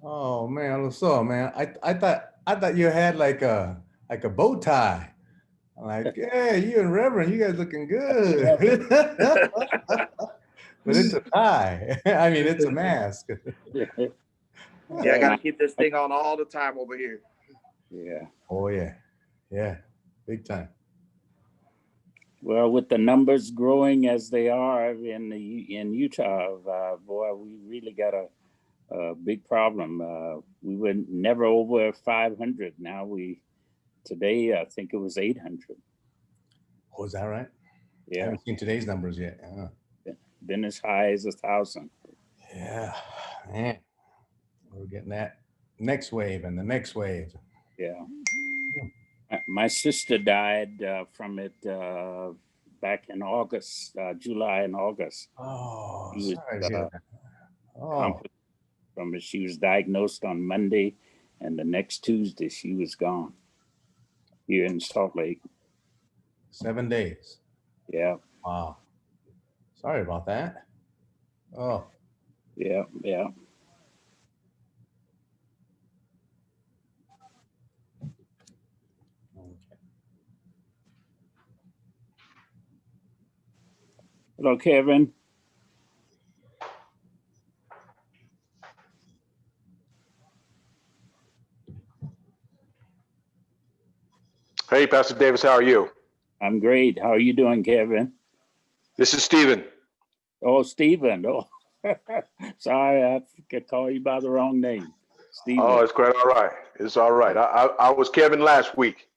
Oh man, what's up, man? I thought you had like a bow tie. I'm like, yeah, you and Reverend, you guys looking good. But it's a tie. I mean, it's a mask. Yeah, I got to My, keep this thing on all the time over here. yeah. Oh yeah, yeah, big time. Well, with the numbers growing as they are in Utah, boy, we really got a big problem. We were never over 500. Now today I think it was 800. Oh, is that right? I Yeah, haven't seen today's numbers yet. been as high as 1,000. Yeah, man, we're getting that next wave and the next wave. Yeah. My sister died from it back in August, July and August. Oh, She was sorry to hear that. Oh, complicated from it. She was diagnosed on Monday, and the next Tuesday she was gone here in Salt Lake. 7 days. Yeah, Wow. Sorry about that. Oh, yeah, yeah. okay. Hello, Kevin. Hey, Pastor Davis, how are you? I'm great. How are you doing, Kevin? This is Stephen. Oh, Stephen. Oh, sorry, I could call you by the wrong name, Oh, Stephen. it's quite all right. It's all right. I was Kevin last week.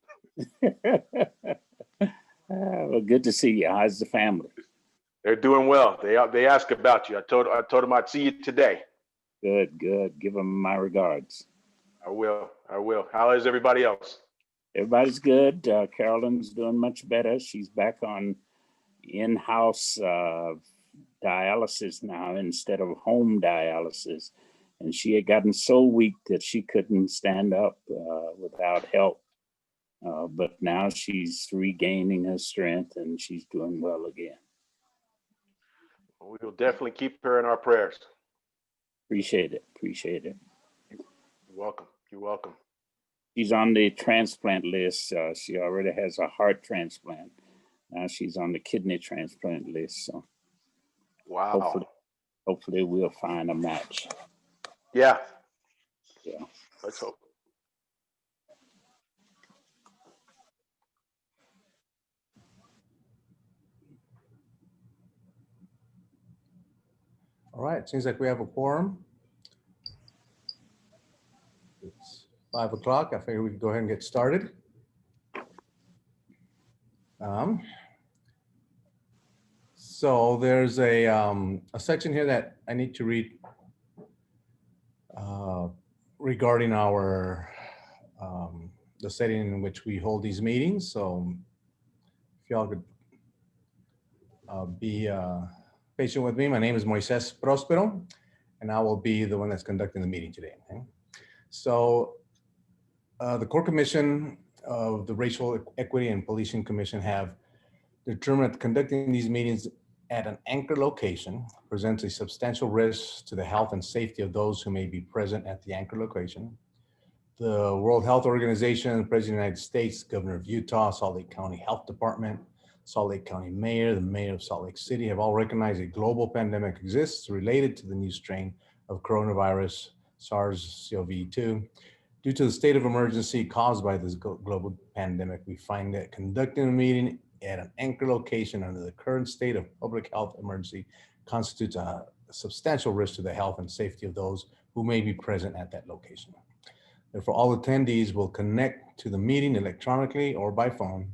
Well, good to see you. How's the family? They're doing well. They asked about you. I told them I'd see you today. Good, good. Give them my regards. I will. I will. How is everybody else? Everybody's good. Carolyn's doing much better. She's back on in-house dialysis now instead of home dialysis, and she had gotten so weak that she couldn't stand up without help. But now she's regaining her strength and she's doing well again. We will definitely keep her in our prayers. Appreciate it. Appreciate it. You're welcome. You're welcome. She's on the transplant list. She already has a heart transplant. Now she's on the kidney transplant list. So Wow. hopefully we'll find a match. Yeah. Yeah. Let's hope. All right. Seems like we have a quorum. It's 5 o'clock. I figure we can go ahead and get started. So there's a section here that I need to read regarding our the setting in which we hold these meetings. So if y'all could be patient with me. My name is Moises Prospero, and I will be the one that's conducting the meeting today. Okay? So the Core Commission of the Racial Equity and Policing Commission have determined that conducting these meetings at an anchor location presents a substantial risk to the health and safety of those who may be present at the anchor location. The World Health Organization, President of the United States, Governor of Utah, Salt Lake County Health Department, Salt Lake County Mayor, the Mayor of Salt Lake City have all recognized a global pandemic exists related to the new strain of coronavirus, SARS-CoV-2. Due to the state of emergency caused by this global pandemic, we find that conducting a meeting at an anchor location under the current state of public health emergency constitutes a substantial risk to the health and safety of those who may be present at that location. Therefore, all attendees will connect to the meeting electronically or by phone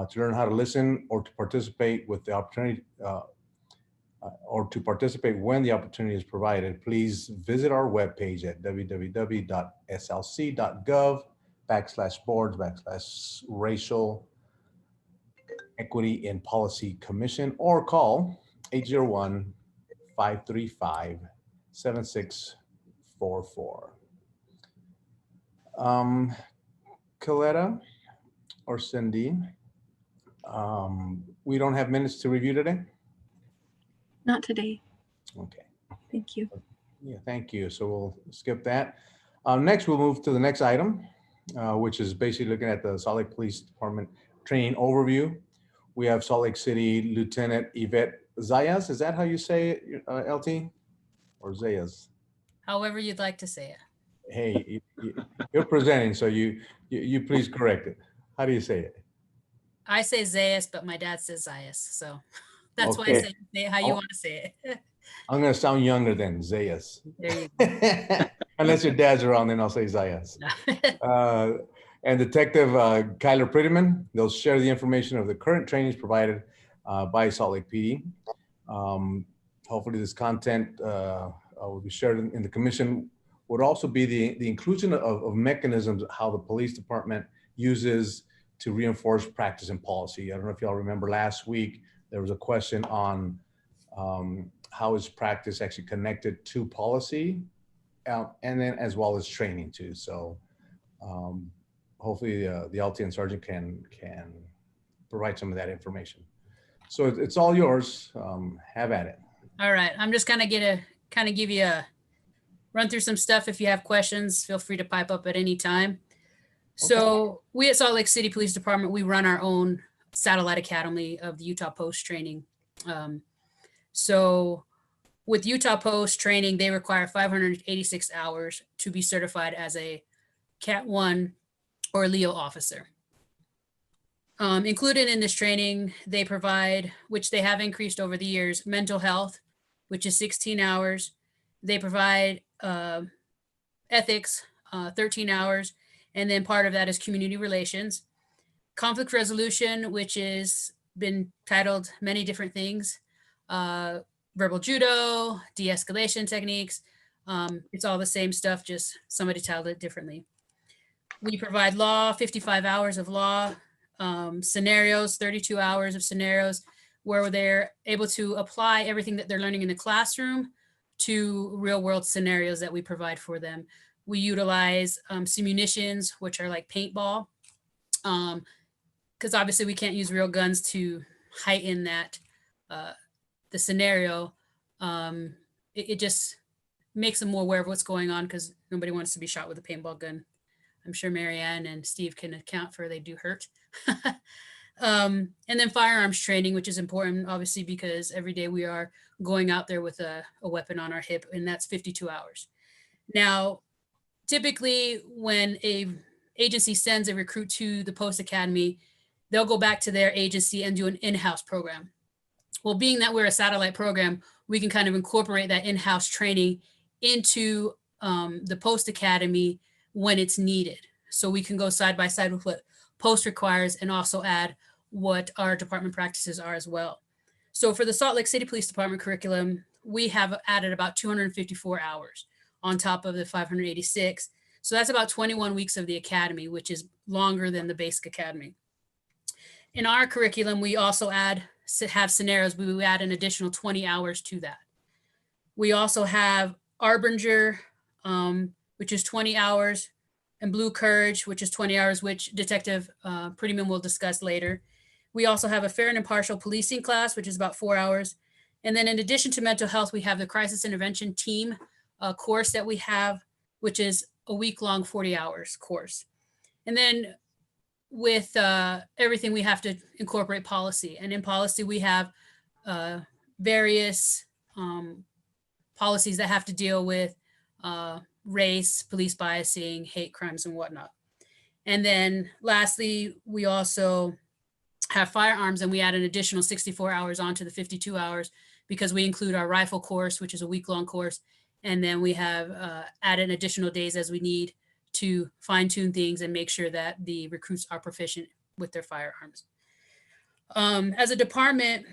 to learn how to listen or to participate with the opportunity or to participate when the opportunity is provided. Please visit our webpage at www.slc.gov/boards/racial equity and policy commission or call 801-535-7644. Coletta or Cindy, we don't have minutes to review today? Not today. Okay. Thank you. Yeah, thank you. So we'll skip that. Next, we'll move to the next item, which is basically looking at the Salt Lake Police Department training overview. We have Salt Lake City Lieutenant Yvette Zayas. Is that how you say it, LT? Or Zayas? However you'd like to say it. Hey, you're presenting, so you please correct it. How do you say it? I say Zayas, but my dad says Zayas. So that's why I Okay. say it how you Oh. want to say it. I'm gonna sound younger than Zayas. There you Unless your dad's around, then I'll say Zayas. go. And Detective Kyler Prettyman, they'll share the information of the current trainings provided by Salt Lake PD. Hopefully this content will be shared in the commission. Would also be the inclusion of mechanisms how the police department uses to reinforce practice and policy. I don't know if y'all remember last week, there was a question on how is practice actually connected to policy, and then as well as training too. So hopefully the LT Sergeant can provide some of that information. So it's all yours. Have at it. All right. I'm just gonna give you a run through some stuff. If you have questions, feel free to pipe up at any time. So we at Salt Lake City Police Department, we run our own satellite academy of the Utah Post training. So with Utah Post training, they require 586 hours to be certified as a Cat 1 or LEO officer. Included in this training, they provide, which they have increased over the years, mental health, which is 16 hours. They provide ethics, 13 hours. And then part of that is community relations. Conflict resolution, which is been titled many different things. Verbal judo, de-escalation techniques. It's all the same stuff, just somebody titled it differently. We provide law, 55 hours of law, scenarios, 32 hours of scenarios, where they're able to apply everything that they're learning in the classroom to real world scenarios that we provide for them. We utilize simunitions, which are like paintball, because obviously we can't use real guns to heighten that the scenario. It just makes them more aware of what's going on, because nobody wants to be shot with a paintball gun. I'm sure Marianne and Steve can account for they do hurt. And then firearms training, which is important, obviously, because every day we are going out there with a weapon on our hip, and that's 52 hours. Now, typically when a agency sends a recruit to the Post Academy, they'll go back to their agency and do an in-house program. Well, being that we're a satellite program, we can kind of incorporate that in-house training into the Post Academy when it's needed. So we can go side by side with what Post requires and also add what our department practices are as well. So for the Salt Lake City Police Department curriculum, we have added about 254 hours on top of the 586. So that's about 21 weeks of the academy, which is longer than the basic academy. In our curriculum, we also have scenarios, but we add an additional 20 hours to that. We also have Arbinger, which is 20 hours, and Blue Courage, which is 20 hours, which Detective Prettyman will discuss later. We also have a fair and impartial policing class, which is about 4 hours. And then in addition to mental health, we have the crisis intervention team course that we have, which is a week-long 40 hours course. And then with everything, we have to incorporate policy. And in policy, we have various policies that have to deal with race, police biasing, hate crimes, and whatnot. And then lastly, we also have firearms, and we add an additional 64 hours onto the 52 hours because we include our rifle course, which is a week-long course. And then we have added additional days as we need to fine tune things and make sure that the recruits are proficient with their firearms. As a department,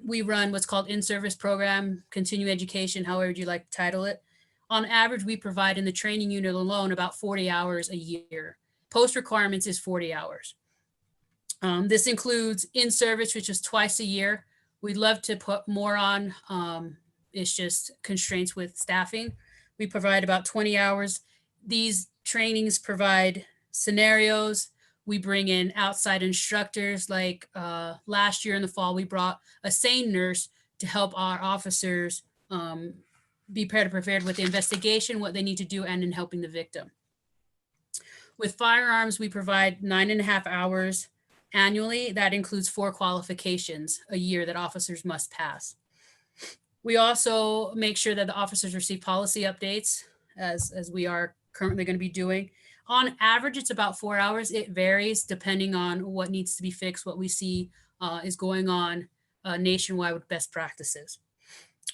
we run what's called in-service program, continuing education, however you like to title it. On average, we provide in the training unit alone about 40 hours a year. Post requirements is 40 hours. This includes in-service, which is twice a year. We'd love to put more on. It's just constraints with staffing. We provide about 20 hours. These trainings provide scenarios. We bring in outside instructors. Like last year in the fall, we brought a SANE nurse to help our officers be better prepared with the investigation, what they need to do, and in helping the victim. With firearms, we provide 9.5 hours annually. That includes 4 qualifications a year that officers must pass. We also make sure that the officers receive policy updates as we are currently going to be doing. On average, it's about 4 hours. It varies depending on what needs to be fixed, what we see is going on nationwide with best practices.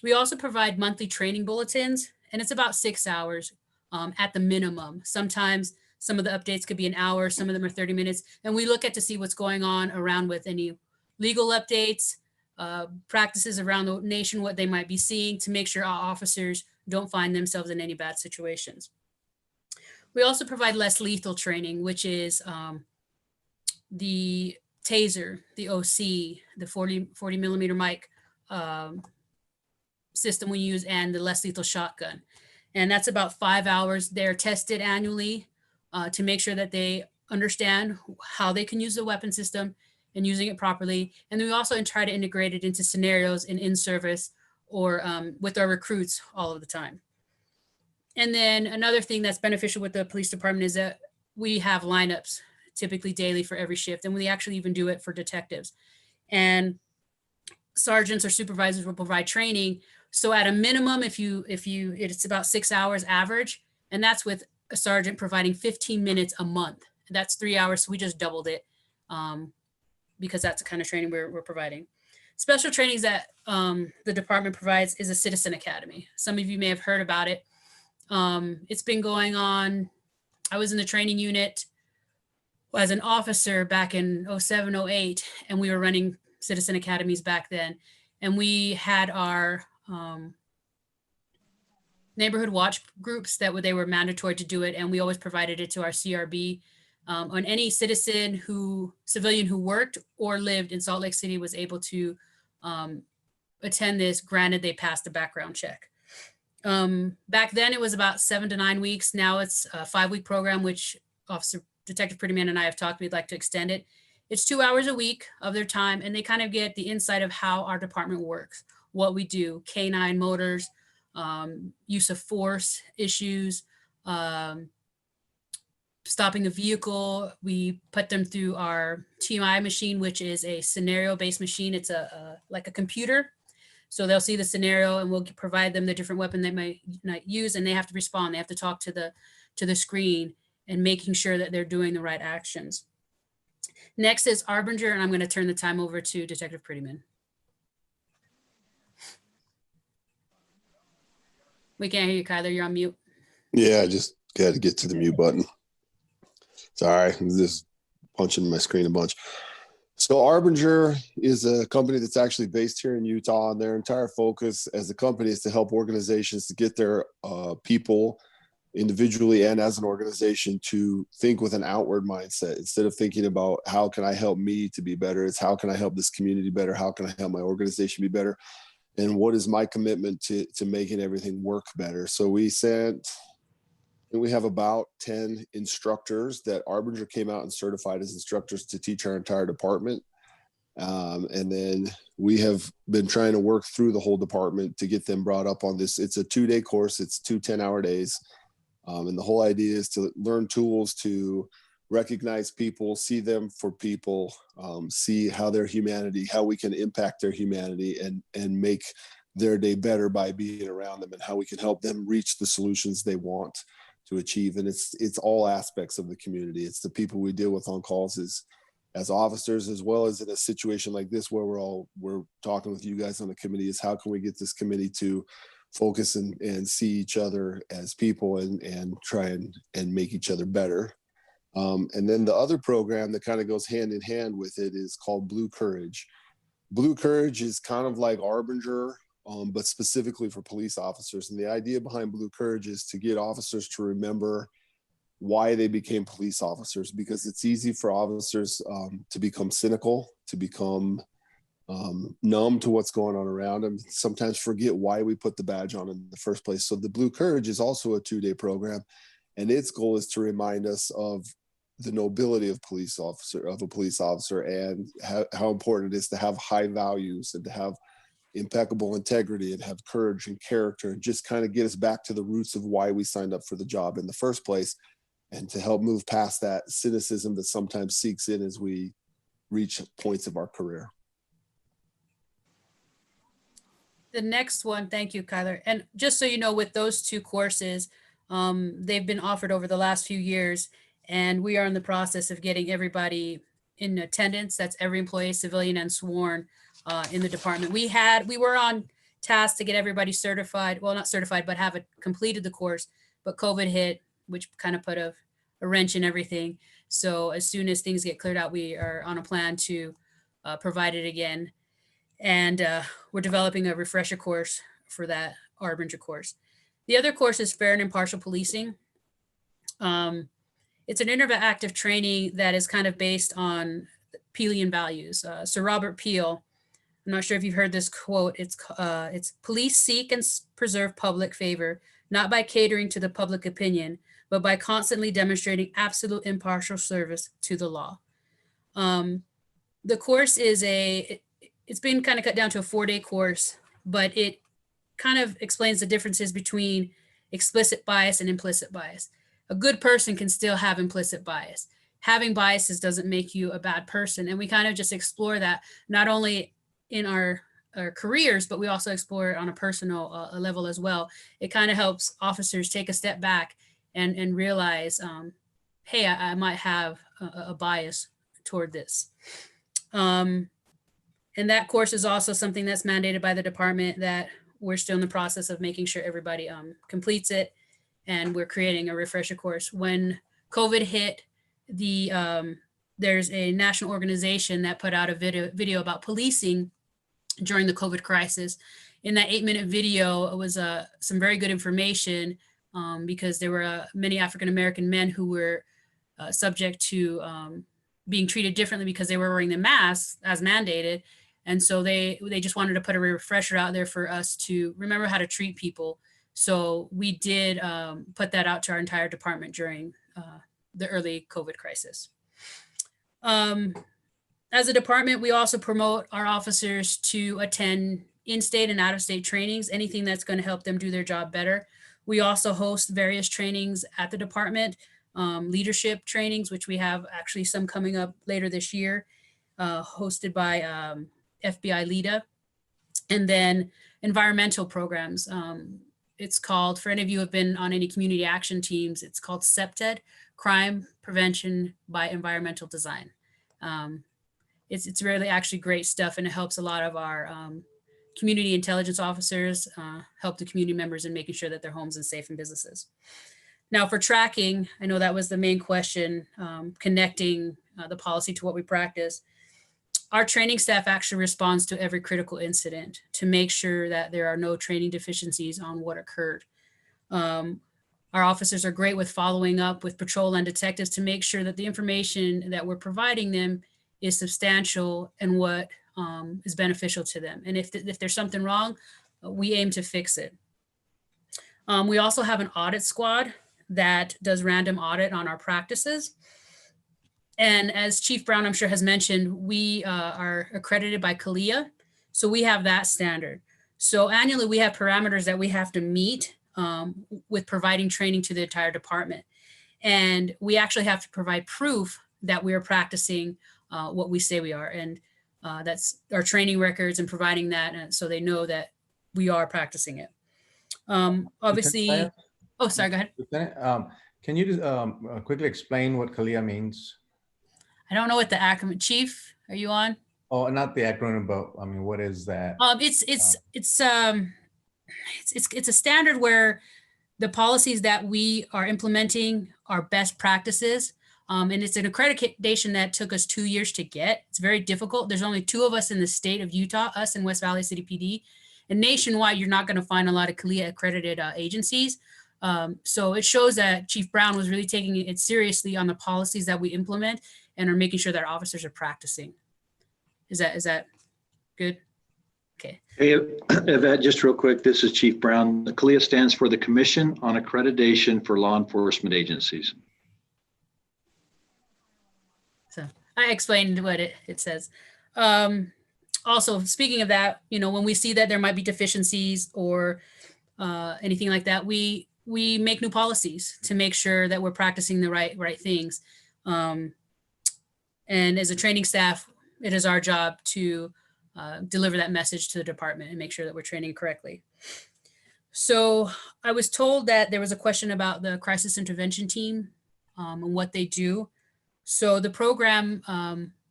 We also provide monthly training bulletins, and it's about 6 hours at the minimum. Sometimes some of the updates could be an hour, some of them are 30 minutes, and we look at to see what's going on around with any legal updates, practices around the nation, what they might be seeing to make sure our officers don't find themselves in any bad situations. We also provide less lethal training, which is the taser, the OC, the 40 millimeter mic system we use, and the less lethal shotgun. And that's about 5 hours. They're tested annually to make sure that they understand how they can use the weapon system and using it properly. And then we also try to integrate it into scenarios in service or with our recruits all of the time. And then another thing that's beneficial with the police department is that we have lineups typically daily for every shift. And we actually even do it for detectives. And sergeants or supervisors will provide training. So at a minimum, it's about 6 hours average, and that's with a sergeant providing 15 minutes a month. That's 3 hours. So we just doubled it because that's the kind of training we're providing. Special trainings that the department provides is a Citizen Academy. Some of you may have heard about it. It's been going on. I was in the training unit as an officer back in 07, 08, and we were running Citizen Academies back then. And we had our neighborhood watch groups that they were mandatory to do it. And we always provided it to our CRB. On any civilian who worked or lived in Salt Lake City was able to attend this, granted they passed a background check. Back then it was about 7 to 9 weeks. Now it's a 5-week program, which Detective Prettyman and I have talked, we'd like to extend it. It's 2 hours a week of their time, and they kind of get the insight of how our department works, what we do, canine motors, use of force issues, stopping a vehicle. We put them through our TMI machine, which is a scenario-based machine. It's like a computer. So they'll see the scenario and we'll provide them the different weapon they might use, and they have to respond. They have to talk to the screen and making sure that they're doing the right actions. Next is Arbinger, and I'm going to turn the time over to Detective Prettyman. We can't hear you, Kyler. You're on mute. Yeah, I just got to get to the mute button. Sorry, I'm just punching my screen a bunch. So Arbinger is a company that's actually based here in Utah, and their entire focus as a company is to help organizations to get their people individually and as an organization to think with an outward mindset. Instead of thinking about how can I help me to be better, it's how can I help this community better? How can I help my organization be better? And what is my commitment to making everything work better? So we have about 10 instructors that Arbinger came out and certified as instructors to teach our entire department. And then we have been trying to work through the whole department to get them brought up on this. It's a 2-day course. It's 2 10-hour days. And the whole idea is to learn tools to recognize people, see them for people, see how their humanity, how we can impact their humanity and make their day better by being around them, and how we can help them reach the solutions they want to achieve. And it's all aspects of the community. It's the people we deal with on calls as officers, as well as in a situation like this where we're talking with you guys on the committee, is how can we get this committee to focus and see each other as people and try and make each other better. And then the other program that kind of goes hand in hand with it is called Blue Courage. Blue Courage is kind of like Arbinger, but specifically for police officers. And the idea behind Blue Courage is to get officers to remember why they became police officers, because it's easy for officers to become cynical, to become numb to what's going on around them, sometimes forget why we put the badge on in the first place. So the Blue Courage is also a 2-day program, and its goal is to remind us of the nobility of a police officer and how important it is to have high values and to have impeccable integrity and have courage and character and just kind of get us back to the roots of why we signed up for the job in the first place, and to help move past that cynicism that sometimes seeks in as we reach points of our career. The next one, thank you, Kyler. And just so you know, with those two courses, they've been offered over the last few years, and we are in the process of getting everybody in attendance. That's every employee, civilian and sworn, in the department. We were on task to get everybody certified. Well, not certified, but have completed the course. But COVID hit, which kind of put a wrench in everything. So as soon as things get cleared out, we are on a plan to provide it again. And we're developing a refresher course for that Arbinger course. The other course is Fair and Impartial Policing. It's an interactive training that is kind of based on Peelian values. Sir Robert Peel, I'm not sure if you've heard this quote. It's police seek and preserve public favor, not by catering to the public opinion, but by constantly demonstrating absolute impartial service to the law. The course is it's been kind of cut down to a 4-day course, but it kind of explains the differences between explicit bias and implicit bias. A good person can still have implicit bias. Having biases doesn't make you a bad person. And we kind of just explore that not only in our careers, but we also explore it on a personal level as well. It kind of helps officers take a step back and realize, hey, I might have a bias toward this. And that course is also something that's mandated by the department that we're still in the process of making sure everybody completes it. And we're creating a refresher course. When COVID hit, there's a national organization that put out a video about policing during the COVID crisis. In that 8-minute video, it was some very good information because there were many African-American men who were subject to being treated differently because they were wearing the masks as mandated. And so they just wanted to put a refresher out there for us to remember how to treat people. So we did put that out to our entire department during the early COVID crisis. As a department, we also promote our officers to attend in-state and out-of-state trainings, anything that's going to help them do their job better. We also host various trainings at the department, leadership trainings, which we have actually some coming up later this year, hosted by FBI LEDA, and then environmental programs. It's called, for any of you who have been on any community action teams, it's called CPTED, Crime Prevention by Environmental Design. It's really actually great stuff, and it helps a lot of our community intelligence officers help the community members in making sure that their homes are safe and businesses. Now for tracking, I know that was the main question, connecting the policy to what we practice. Our training staff actually responds to every critical incident to make sure that there are no training deficiencies on what occurred. Our officers are great with following up with patrol and detectives to make sure that the information that we're providing them is substantial and what is beneficial to them. And if there's something wrong, we aim to fix it. We also have an audit squad that does random audit on our practices. And as Chief Brown, I'm sure has mentioned, we are accredited by CALIA. So we have that standard. So annually we have parameters that we have to meet with providing training to the entire department. And we actually have to provide proof that we are practicing what we say we are. And that's our training records and providing that so they know that we are practicing it. Obviously, oh, sorry, go ahead. Lieutenant, can you just quickly explain what CALIA means? I don't know what the acronym, Chief, are you on? Oh, not the acronym, but I mean, what is that? It's a standard where the policies that we are implementing are best practices. And it's an accreditation that took us 2 years to get. It's very difficult. There's only 2 of us in the state of Utah, us and West Valley City PD. And nationwide, you're not going to find a lot of CALIA accredited agencies. So it shows that Chief Brown was really taking it seriously on the policies that we implement and are making sure that our officers are practicing. Is that good? Okay. Hey, Yvette, just real quick, this is Chief Brown. The CALIA stands for the Commission on Accreditation for Law Enforcement Agencies. So I explained what it says. also, speaking of that, when we see that there might be deficiencies or anything like that, we make new policies to make sure that we're practicing the right things. And as a training staff, it is our job to deliver that message to the department and make sure that we're training correctly. So I was told that there was a question about the crisis intervention team and what they do. So the program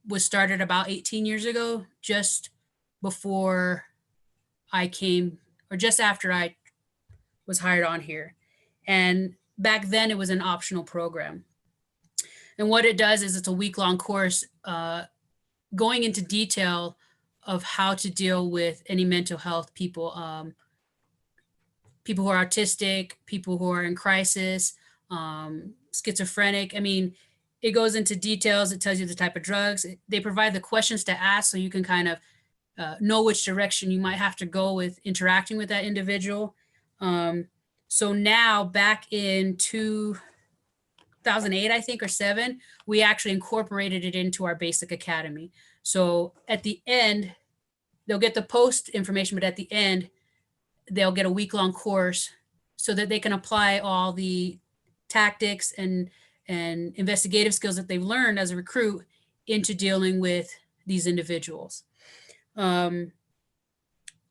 was started about 18 years ago, just before I came, or just after I was hired on here. And back then it was an optional program. And what it does is it's a week-long course going into detail of how to deal with any mental health people, people who are autistic, people who are in crisis, schizophrenic. I mean, it goes into details. It tells you the type of drugs. They provide the questions to ask so you can kind of know which direction you might have to go with interacting with that individual. So now, back in 2008, I think, or 7, we actually incorporated it into our basic academy. So at the end, they'll get the post information, but at the end, they'll get a week-long course so that they can apply all the tactics and investigative skills that they've learned as a recruit into dealing with these individuals. And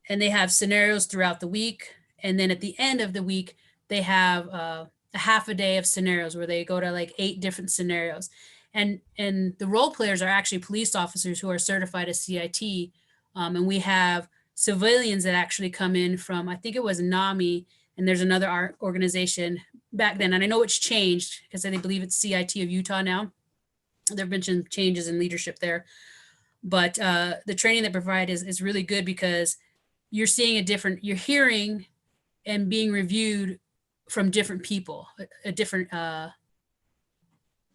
they have scenarios throughout the week. And then at the end of the week, they have a half a day of scenarios where they go to like 8 different scenarios. And the role players are actually police officers who are certified as CIT. And we have civilians that actually come in from, I think it was NAMI, and there's another organization back then. And I know it's changed because I believe it's CIT of Utah now. There have been some changes in leadership there. But the training they provide is really good because you're seeing you're hearing and being reviewed from different people, a different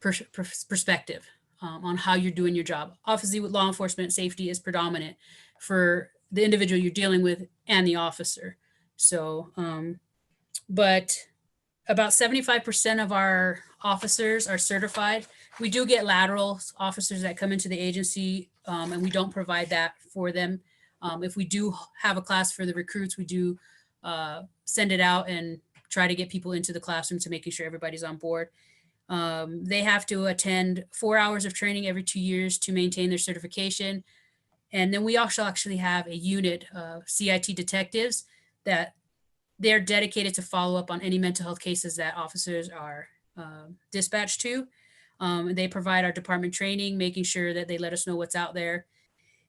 perspective on how you're doing your job. Obviously, with law enforcement, safety is predominant for the individual you're dealing with and the officer. So, but about 75% of our officers are certified. We do get lateral officers that come into the agency, and we don't provide that for them. If we do have a class for the recruits, we do send it out and try to get people into the classroom to making sure everybody's on board. They have to attend 4 hours of training every 2 years to maintain their certification. And then we also actually have a unit of CIT detectives that they're dedicated to follow up on any mental health cases that officers are dispatched to. They provide our department training, making sure that they let us know what's out there.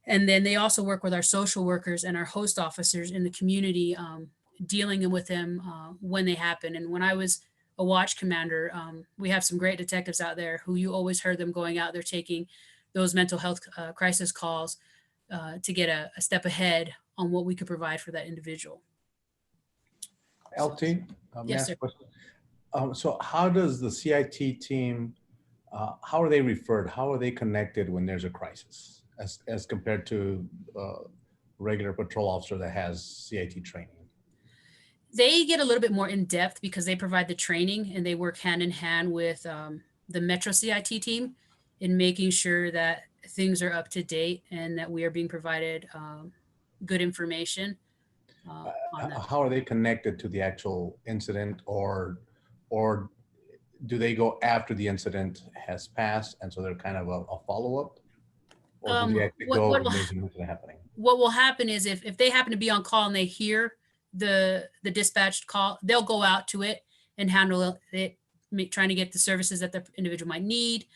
And then they also work with our social workers and our host officers in the community, dealing with them when they happen. And when I was a watch commander, we have some great detectives out there who you always heard them going out there taking those mental health crisis calls to get a step ahead on what we could provide for that individual. LT, may I Yes, ask sir. a question? So how does the CIT team, how are they referred? How are they connected when there's a crisis as compared to regular patrol officer that has CIT training? They get a little bit more in depth because they provide the training and they work hand in hand with the Metro CIT team in making sure that things are up to date and that we are being provided good information. On that. How are they connected to the actual incident, or do they go after the incident has passed and so they're kind of a follow-up? Or do they actually go when there's an incident happening? What will happen is if they happen to be on call and they hear the dispatched call, they'll go out to it and handle it, trying to get the services that the individual might need.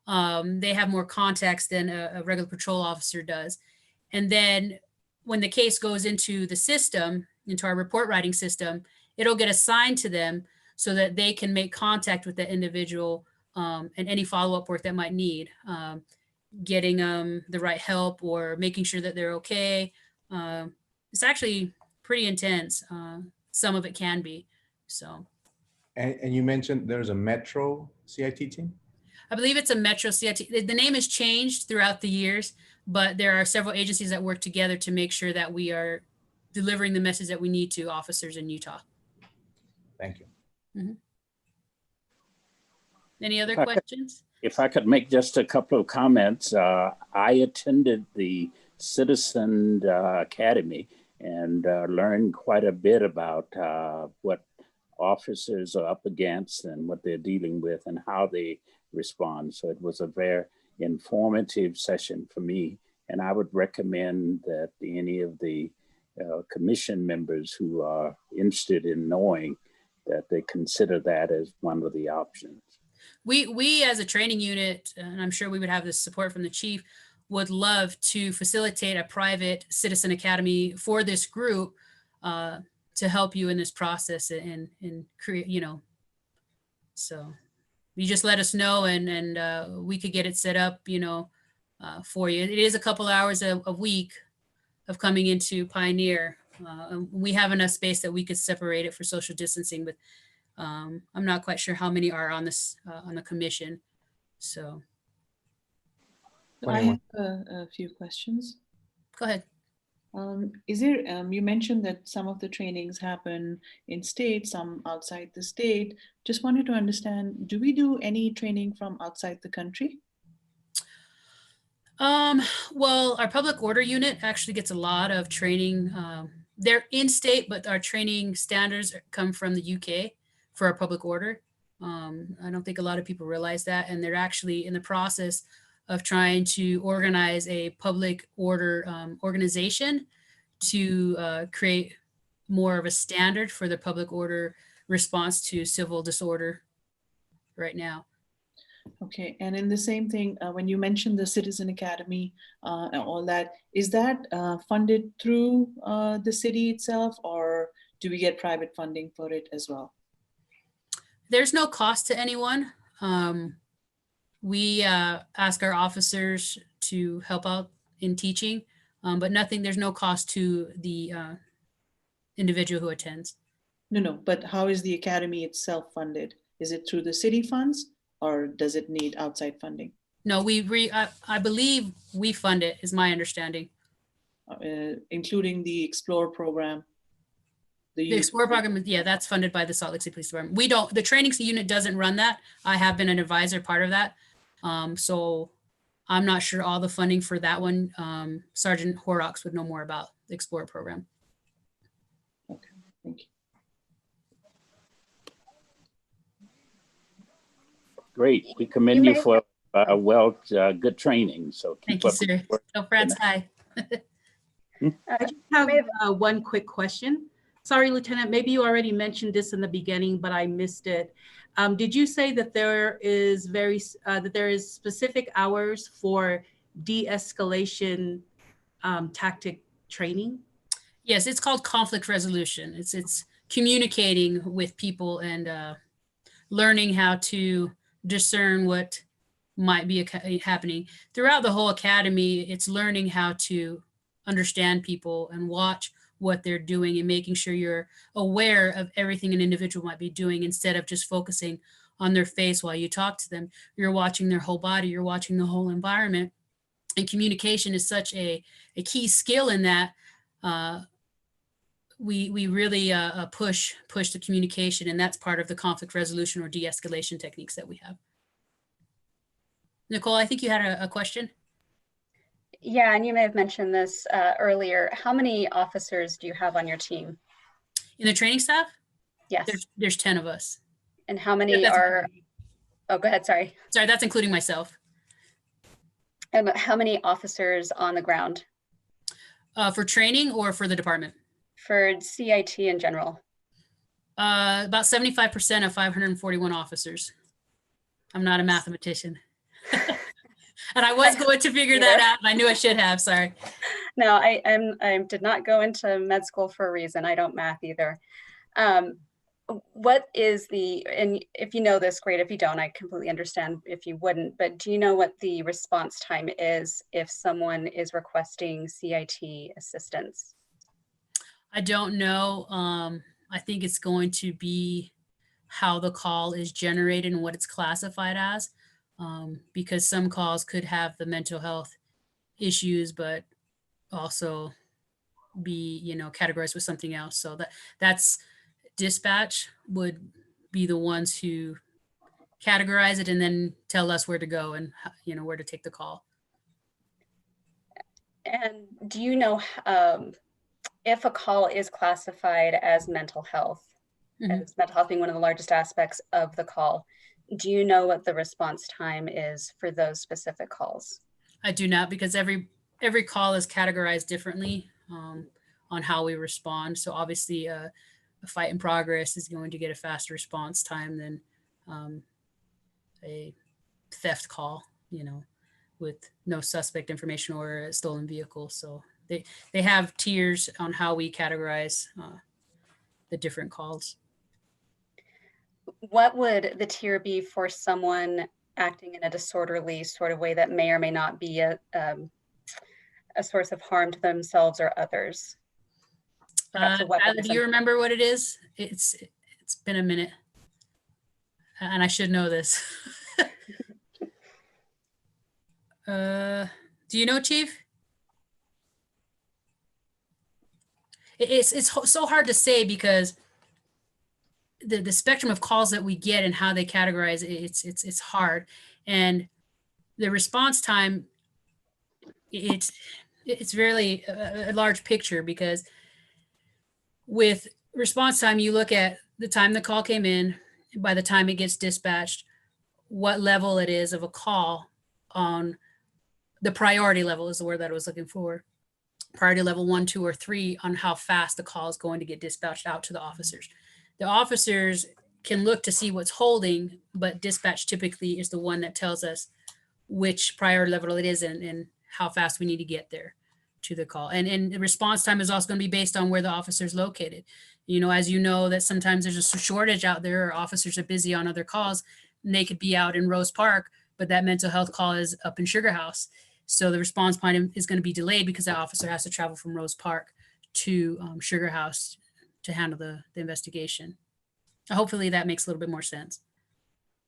They have more context than a regular patrol officer does. And then when the case goes into the system, into our report writing system, it'll get assigned to them so that they can make contact with the individual and any follow-up work that might need, getting the right help or making sure that they're okay. It's actually pretty intense. Some of it can be. So. And you mentioned there's a Metro CIT team? I believe it's a Metro CIT. The name has changed throughout the years, but there are several agencies that work together to make sure that we are delivering the message that we need to officers in Utah. Thank you. Mm-hmm. Any other questions? If I could make just a couple of comments, I attended the Citizen Academy and learned quite a bit about what officers are up against and what they're dealing with and how they respond. So it was a very informative session for me. And I would recommend that any of the commission members who are interested in knowing that they consider that as one of the options. We as a training unit, and I'm sure we would have the support from the chief, would love to facilitate a private citizen academy for this group to help you in this process and create, so you just let us know and we could get it set up, for you. It is a couple hours a week of coming into Pioneer. We have enough space that we could separate it for social distancing, but I'm not quite sure how many are on this on the commission. So I have a few questions. go ahead. Is there, you mentioned that some of the trainings happen in state, some outside the state. Just wanted to understand, do we do any training from outside the country? Well, our public order unit actually gets a lot of training. They're in state, but our training standards come from the UK for our public order. I don't think a lot of people realize that. And they're actually in the process of trying to organize a public order organization to create more of a standard for the public order response to civil disorder right now. Okay, and in the same thing, when you mentioned the Citizen Academy and all that, is that funded through the city itself, or do we get private funding for it as well? There's no cost to anyone. We ask our officers to help out in teaching, but there's no cost to the individual who attends. No, but how is the academy itself funded? Is it through the city funds, or does it need outside funding? No, I believe we fund it, is my understanding. Including the Explore program? The Explore program, yeah, that's funded by the Salt Lake City Police Department. We don't, the training unit doesn't run that. I have been an advisor part of that. So I'm not sure all the funding for that one. Sergeant Horrocks would know more about the Explore program. Okay, thank you. Great. We commend you for good training. So keep Thank you, up. sir. Tell Franz hi. I just have one quick question. Sorry, Lieutenant, maybe you already mentioned this in the beginning, but I missed it. Did you say that there is specific hours for de-escalation tactic training? Yes, it's called conflict resolution. It's communicating with people and learning how to discern what might be happening. Throughout the whole academy, it's learning how to understand people and watch what they're doing and making sure you're aware of everything an individual might be doing instead of just focusing on their face while you talk to them. You're watching their whole body, you're watching the whole environment. And communication is such a key skill in that. We really push the communication, and that's part of the conflict resolution or de-escalation techniques that we have. Nicole, I think you had a question. Yeah, and you may have mentioned this earlier. How many officers do you have on your team? In the training staff? Yes. There's 10 of us. And how many are, oh, go ahead, sorry. Sorry, that's including myself. And how many officers on the ground? For training or for the department? For CIT in general. About 75% of 541 officers. I'm not a mathematician. And I was going to figure that out, and I knew I should have, sorry. No, I did not go into med school for a reason. I don't math either. What is and if you know this, great. If you don't, I completely understand if you wouldn't, but do you know what the response time is if someone is requesting CIT assistance? I don't know. I think it's going to be how the call is generated and what it's classified as, because some calls could have the mental health issues, but also be, categorized with something else. So that's dispatch would be the ones who categorize it and then tell us where to go and, where to take the call. And do you know if a call is classified as mental health, Mhm. as mental health being one of the largest aspects of the call, do you know what the response time is for those specific calls? I do not, because every call is categorized differently on how we respond. So obviously, a fight in progress is going to get a faster response time than a theft call, with no suspect information or a stolen vehicle. So they have tiers on how we categorize the different calls. What would the tier be for someone acting in a disorderly sort of way that may or may not be a source of harm to themselves or others? Perhaps a weapon Tyler, of do some you remember what it is? It's been a minute, and I should know this. Do you know, Chief? It's so hard to say because the spectrum of calls that we get and how they categorize it's hard, and the response time it's really a large picture, because with response time you look at the time the call came in, by the time it gets dispatched, what level it is of a call. On the priority level is the word that I was looking for. Priority level 1, 2, or 3 on how fast the call is going to get dispatched out to the officers. The officers can look to see what's holding, but dispatch typically is the one that tells us which priority level it is and how fast we need to get there to the call. And the response time is also going to be based on where the officer is located. As you know, that sometimes there's a shortage out there, or officers are busy on other calls, and they could be out in Rose Park, but that mental health call is up in Sugar House. So the response time is going to be delayed because that officer has to travel from Rose Park to Sugar House to handle the investigation. Hopefully that makes a little bit more sense.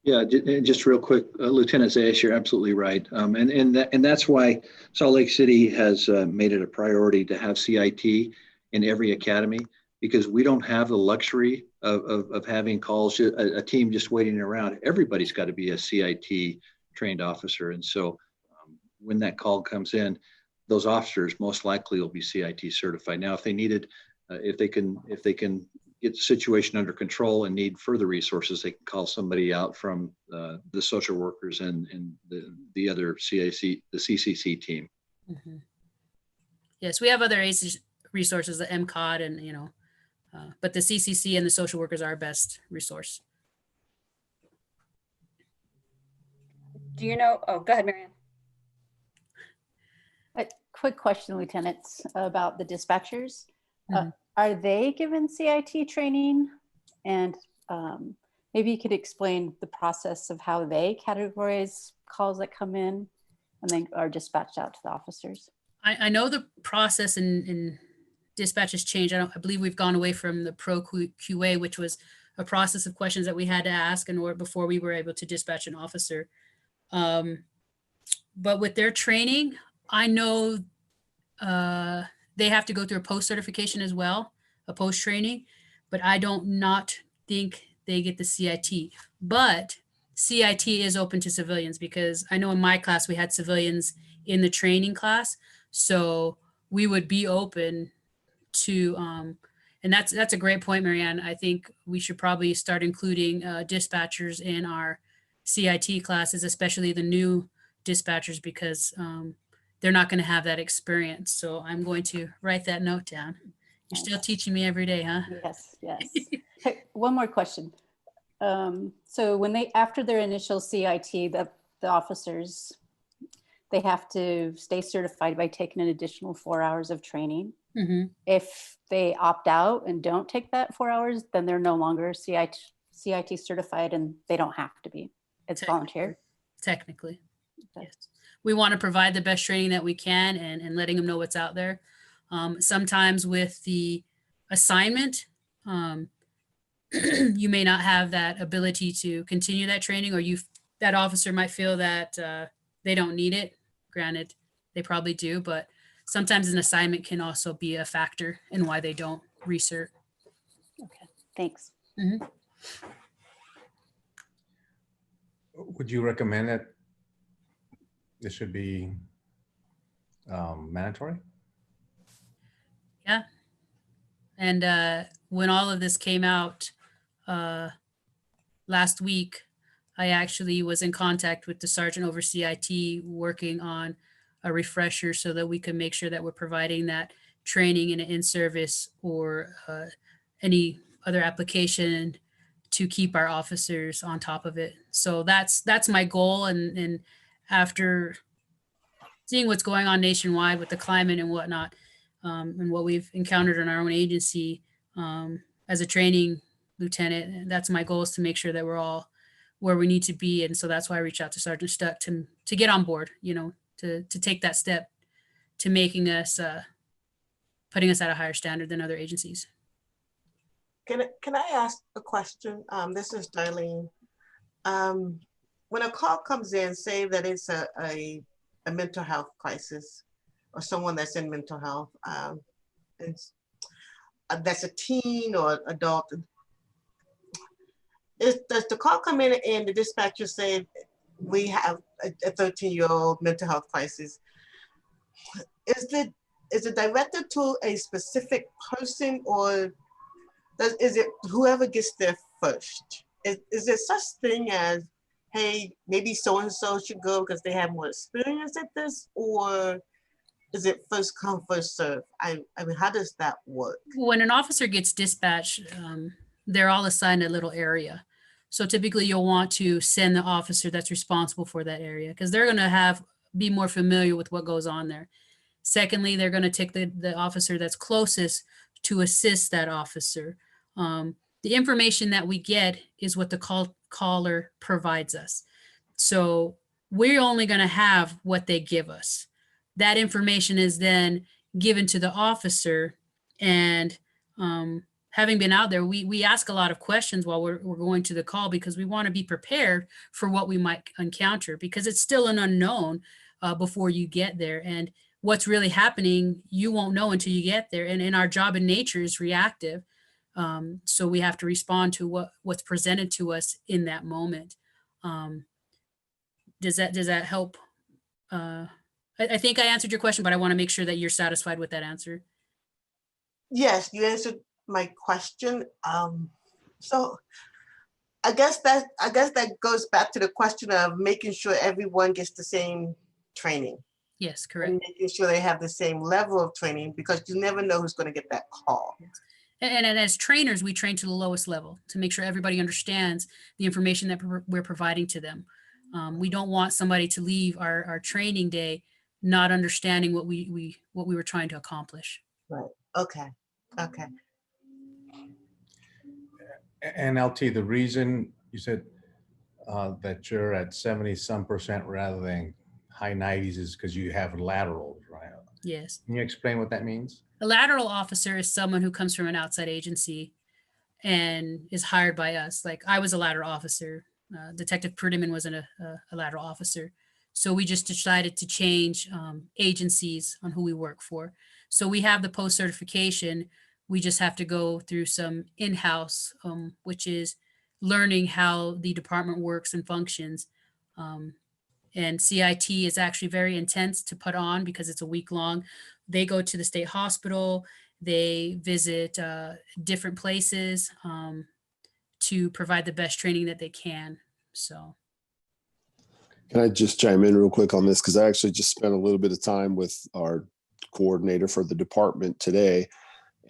Yeah, just real quick, Lieutenant Zayas, you're absolutely right. And that's why Salt Lake City has made it a priority to have CIT in every academy, because we don't have the luxury of having calls, a team just waiting around. Everybody's got to be a CIT trained officer. And so when that call comes in, those officers most likely will be CIT certified. Now, if they needed, if they can get the situation under control and need further resources, they can call somebody out from the social workers and the other CIC, the CCC team. Mm-hmm. Yes, we have other ACE resources, the MCOD, and but the CCC and the social workers are our best resource. Do you know? Oh, go ahead, Marianne. A quick question, lieutenants, about the dispatchers. Mhm. Are they given CIT training? And maybe you could explain the process of how they categorize calls that come in and then are dispatched out to the officers. I know the process in dispatch has changed. I believe we've gone away from the pro QA, which was a process of questions that we had to ask in order before we were able to dispatch an officer. But with their training, I know they have to go through a post certification as well, a post training, but I don't not think they get the CIT. But CIT is open to civilians, because I know in my class we had civilians in the training class, so we would be open to. And that's a great point, Marianne. I think we should probably start including dispatchers in our CIT classes, especially the new dispatchers, because they're not going to have that experience. So I'm going to write that note down. You're still teaching me every day, huh? Yes, yes. Hey, one more question. So when after their initial CIT, the officers, they have to stay certified by taking an additional 4 hours of training. Mm-hmm. If they opt out and don't take that 4 hours, then they're no longer CIT certified, and they don't have to be. It's volunteer. Technically, Okay. yes. We want to provide the best training that we can and letting them know what's out there. Sometimes with the assignment, you may not have that ability to continue that training, or that officer might feel that they don't need it. Granted, they probably do, but sometimes an assignment can also be a factor in why they don't recert. Okay, thanks. Mm-hmm. Would you recommend that this should be mandatory? Yeah. And when all of this came out last week, I actually was in contact with the sergeant over CIT working on a refresher so that we can make sure that we're providing that training in an in-service or any other application to keep our officers on top of it. So that's my goal. And after seeing what's going on nationwide with the climate and whatnot, and what we've encountered in our own agency, as a training lieutenant, that's my goal, is to make sure that we're all where we need to be. And so that's why I reached out to Sergeant Stuck to get on board, you know, to take that step to making us, putting us at a higher standard than other agencies. Can I ask a question? This is Darlene. When a call comes in, say that it's a mental health crisis or someone that's in mental health, that's a teen or adult, does the call come in and the dispatcher say, we have a 13-year-old mental health crisis? Is it directed to a specific person, or is it whoever gets there first? Is there such thing as, hey, maybe so-and-so should go because they have more experience at this, or is it first come, first serve? I mean, how does that work? When an officer gets dispatched, they're all assigned a little area. So typically you'll want to send the officer that's responsible for that area, because they're going to be more familiar with what goes on there. Secondly, they're going to take the officer that's closest to assist that officer. The information that we get is what the caller provides us. So we're only going to have what they give us. That information is then given to the officer, and having been out there, we ask a lot of questions while we're going to the call, because we want to be prepared for what we might encounter, because it's still an unknown before you get there. And what's really happening, you won't know until you get there. And our job in nature is reactive. So we have to respond to what's presented to us in that moment. Does that help? I think I answered your question, but I want to make sure that you're satisfied with that answer. Yes, you answered my question. So I guess that goes back to the question of making sure everyone gets the same training. Yes, correct. And making sure they have the same level of training, because you never know who's going to get that call. Yes. And as trainers, we train to the lowest level to make sure everybody understands the information that we're providing to them. We don't want somebody to leave our training day not understanding what we were trying to accomplish. Right. Okay. Okay. And LT, the reason you said that you're at 70-some% rather than high 90s is because you have laterals, right? Yes. Can you explain what that means? A lateral officer is someone who comes from an outside agency and is hired by us. Like I was a lateral officer. Detective Prettyman wasn't a lateral officer. So we just decided to change agencies on who we work for. So we have the post certification. We just have to go through some in-house, which is learning how the department works and functions. And CIT is actually very intense to put on because it's a week long. They go to the state hospital, they visit different places to provide the best training that they can. So. Can I just chime in real quick on this? Because I actually just spent a little bit of time with our coordinator for the department today.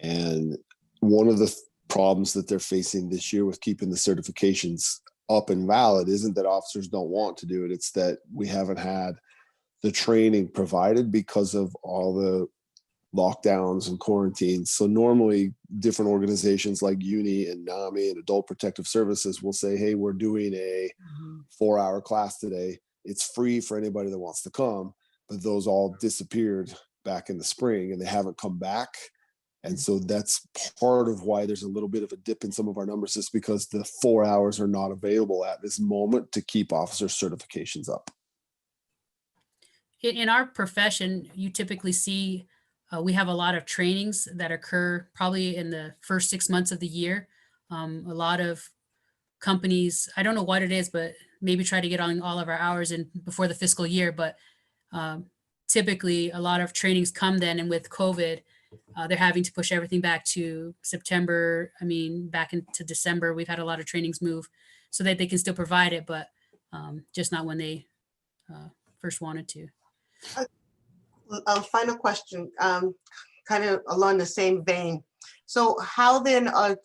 And one of the problems that they're facing this year with keeping the certifications up and valid isn't that officers don't want to do it. It's that we haven't had the training provided because of all the lockdowns and quarantines. So normally different organizations like UNI and NAMI and Adult Protective Services will say, hey, we're doing a 4-hour class today. It's free for anybody that wants to come, but those all disappeared back in the spring and they haven't come back. And so that's part of why there's a little bit of a dip in some of our numbers, is because the 4 hours are not available at this moment to keep officer certifications up. In our profession, you typically see we have a lot of trainings that occur probably in the first 6 months of the year. A lot of companies, I don't know what it is, but maybe try to get on all of our hours in before the fiscal year. But typically a lot of trainings come then, and with COVID, they're having to push everything back to September. I mean, back into December, we've had a lot of trainings move so that they can still provide it, but just not when they first wanted to. Final question, kind of along the same vein. So how then are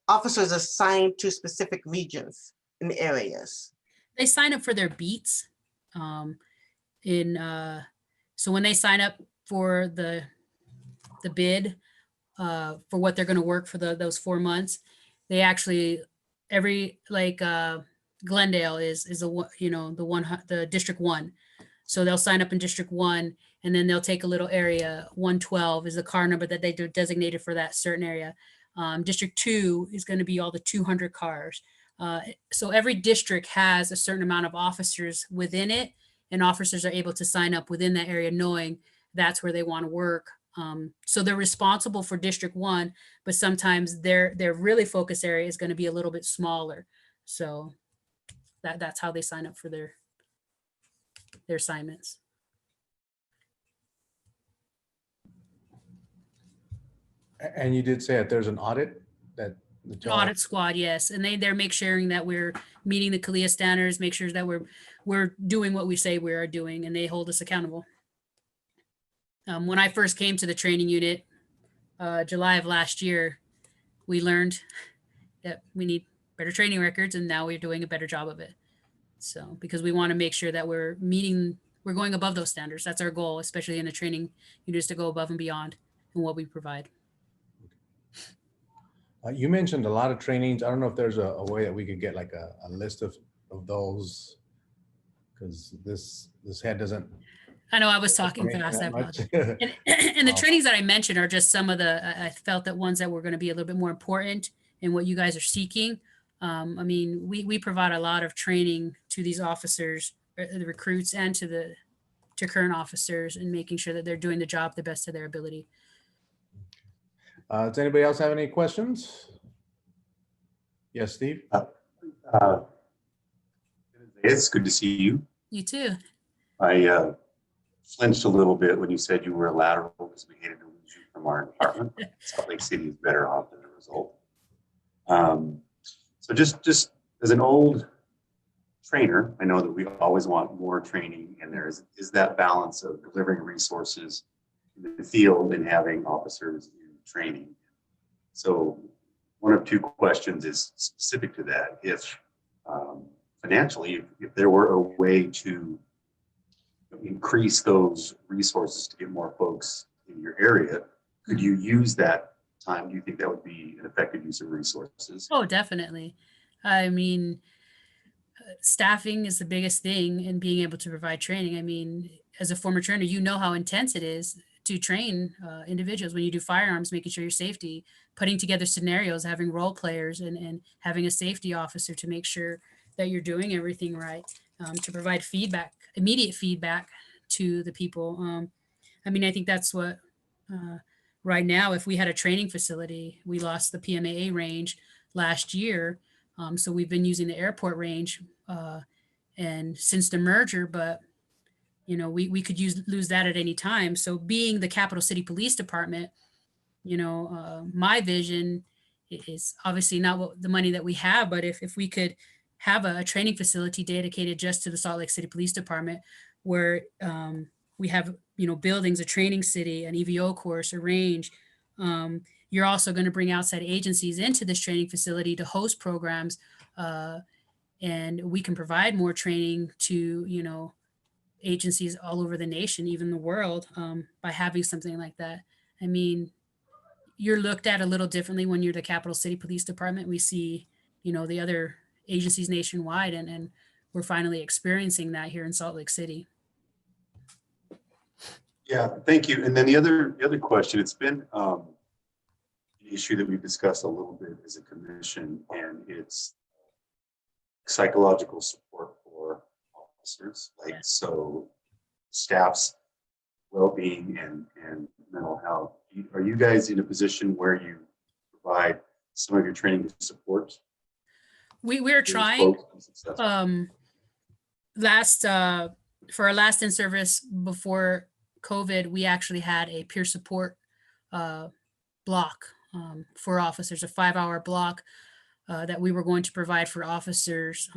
officers assigned to specific regions and areas? They sign up for their beats. So when they sign up for the bid for what they're going to work for those 4 months, they actually Glendale is the District 1. So they'll sign up in District 1, and then they'll take a little area. 112 is the car number that they designated for that certain area. District 2 is going to be all the 200 cars. So every district has a certain amount of officers within it, and officers are able to sign up within that area knowing that's where they want to work. So they're responsible for District 1, but sometimes their really focus area is going to be a little bit smaller. So that's how they sign up for their assignments. And you did say that there's an audit that the An job- audit squad, yes, and they're make sure that we're meeting the CALIA standards, make sure that we're doing what we say we are doing, and they hold us accountable. When I first came to the training unit, July of last year, we learned that we need better training records, and now we're doing a better job of it. So, because we want to make sure that we're going above those standards. That's our goal, especially in the training units, to go above and beyond in what we provide. You mentioned a lot of trainings. I don't know if there's a way that we could get like a list of those, because this head doesn't. I know I was talking fast. I apologize. And the trainings that I mentioned are just some of I felt that ones that were going to be a little bit more important in what you guys are seeking. I mean, we provide a lot of training to these officers, the recruits, and to current officers, and making sure that they're doing the job the best of their ability. Does anybody else have any questions? Yes, Steve? It's good to see you. You too. I flinched a little bit when you said you were a lateral because we hated to lose you from our department. Salt Lake City is better off as a result. So just as an old trainer, I know that we always want more training, and there is that balance of delivering resources in the field and having officers in training. So one of two questions is specific to that. If financially, if there were a way to increase those resources to get more folks in your area, could you use that time? Do you think that would be an effective use of resources? Oh, definitely. I mean, staffing is the biggest thing in being able to provide training. I mean, as a former trainer, you know how intense it is to train individuals when you do firearms, making sure your safety, putting together scenarios, having role players, and having a safety officer to make sure that you're doing everything right, to provide feedback, immediate feedback to the people. I mean, I think that's what right now, if we had a training facility, we lost the PMAA range last year. So we've been using the airport range and since the merger, but you know, we could lose that at any time. So being the Capital City Police Department, you know, my vision is obviously not the money that we have, but if we could have a training facility dedicated just to the Salt Lake City Police Department, where we have, you know, buildings, a training city, an EVO course, a range. You're also going to bring outside agencies into this training facility to host programs, and we can provide more training to, you know, agencies all over the nation, even the world, by having something like that. I mean, you're looked at a little differently when you're the Capital City Police Department. We see, you know, the other agencies nationwide, and we're finally experiencing that here in Salt Lake City. Yeah, thank you. And then the other question, it's been an issue that we've discussed a little bit as a commission, and it's psychological support for officers, like so staff's well-being and mental health. Are you guys in a position where you provide some of your training support? We're trying. For our last in-service before COVID, we actually had a peer support block for officers, a 5-hour block that we were going to provide for officers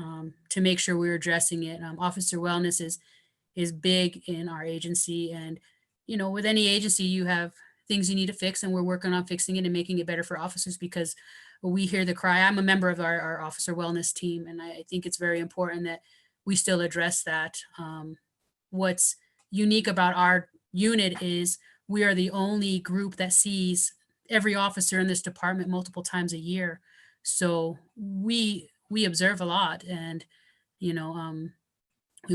to make sure we were addressing it. Officer wellness is big in our agency, and with any agency, you have things you need to fix, and we're working on fixing it and making it better for officers because we hear the cry. I'm a member of our officer wellness team, and I think it's very important that we still address that. What's unique about our unit is we are the only group that sees every officer in this department multiple times a year. So we observe a lot, and we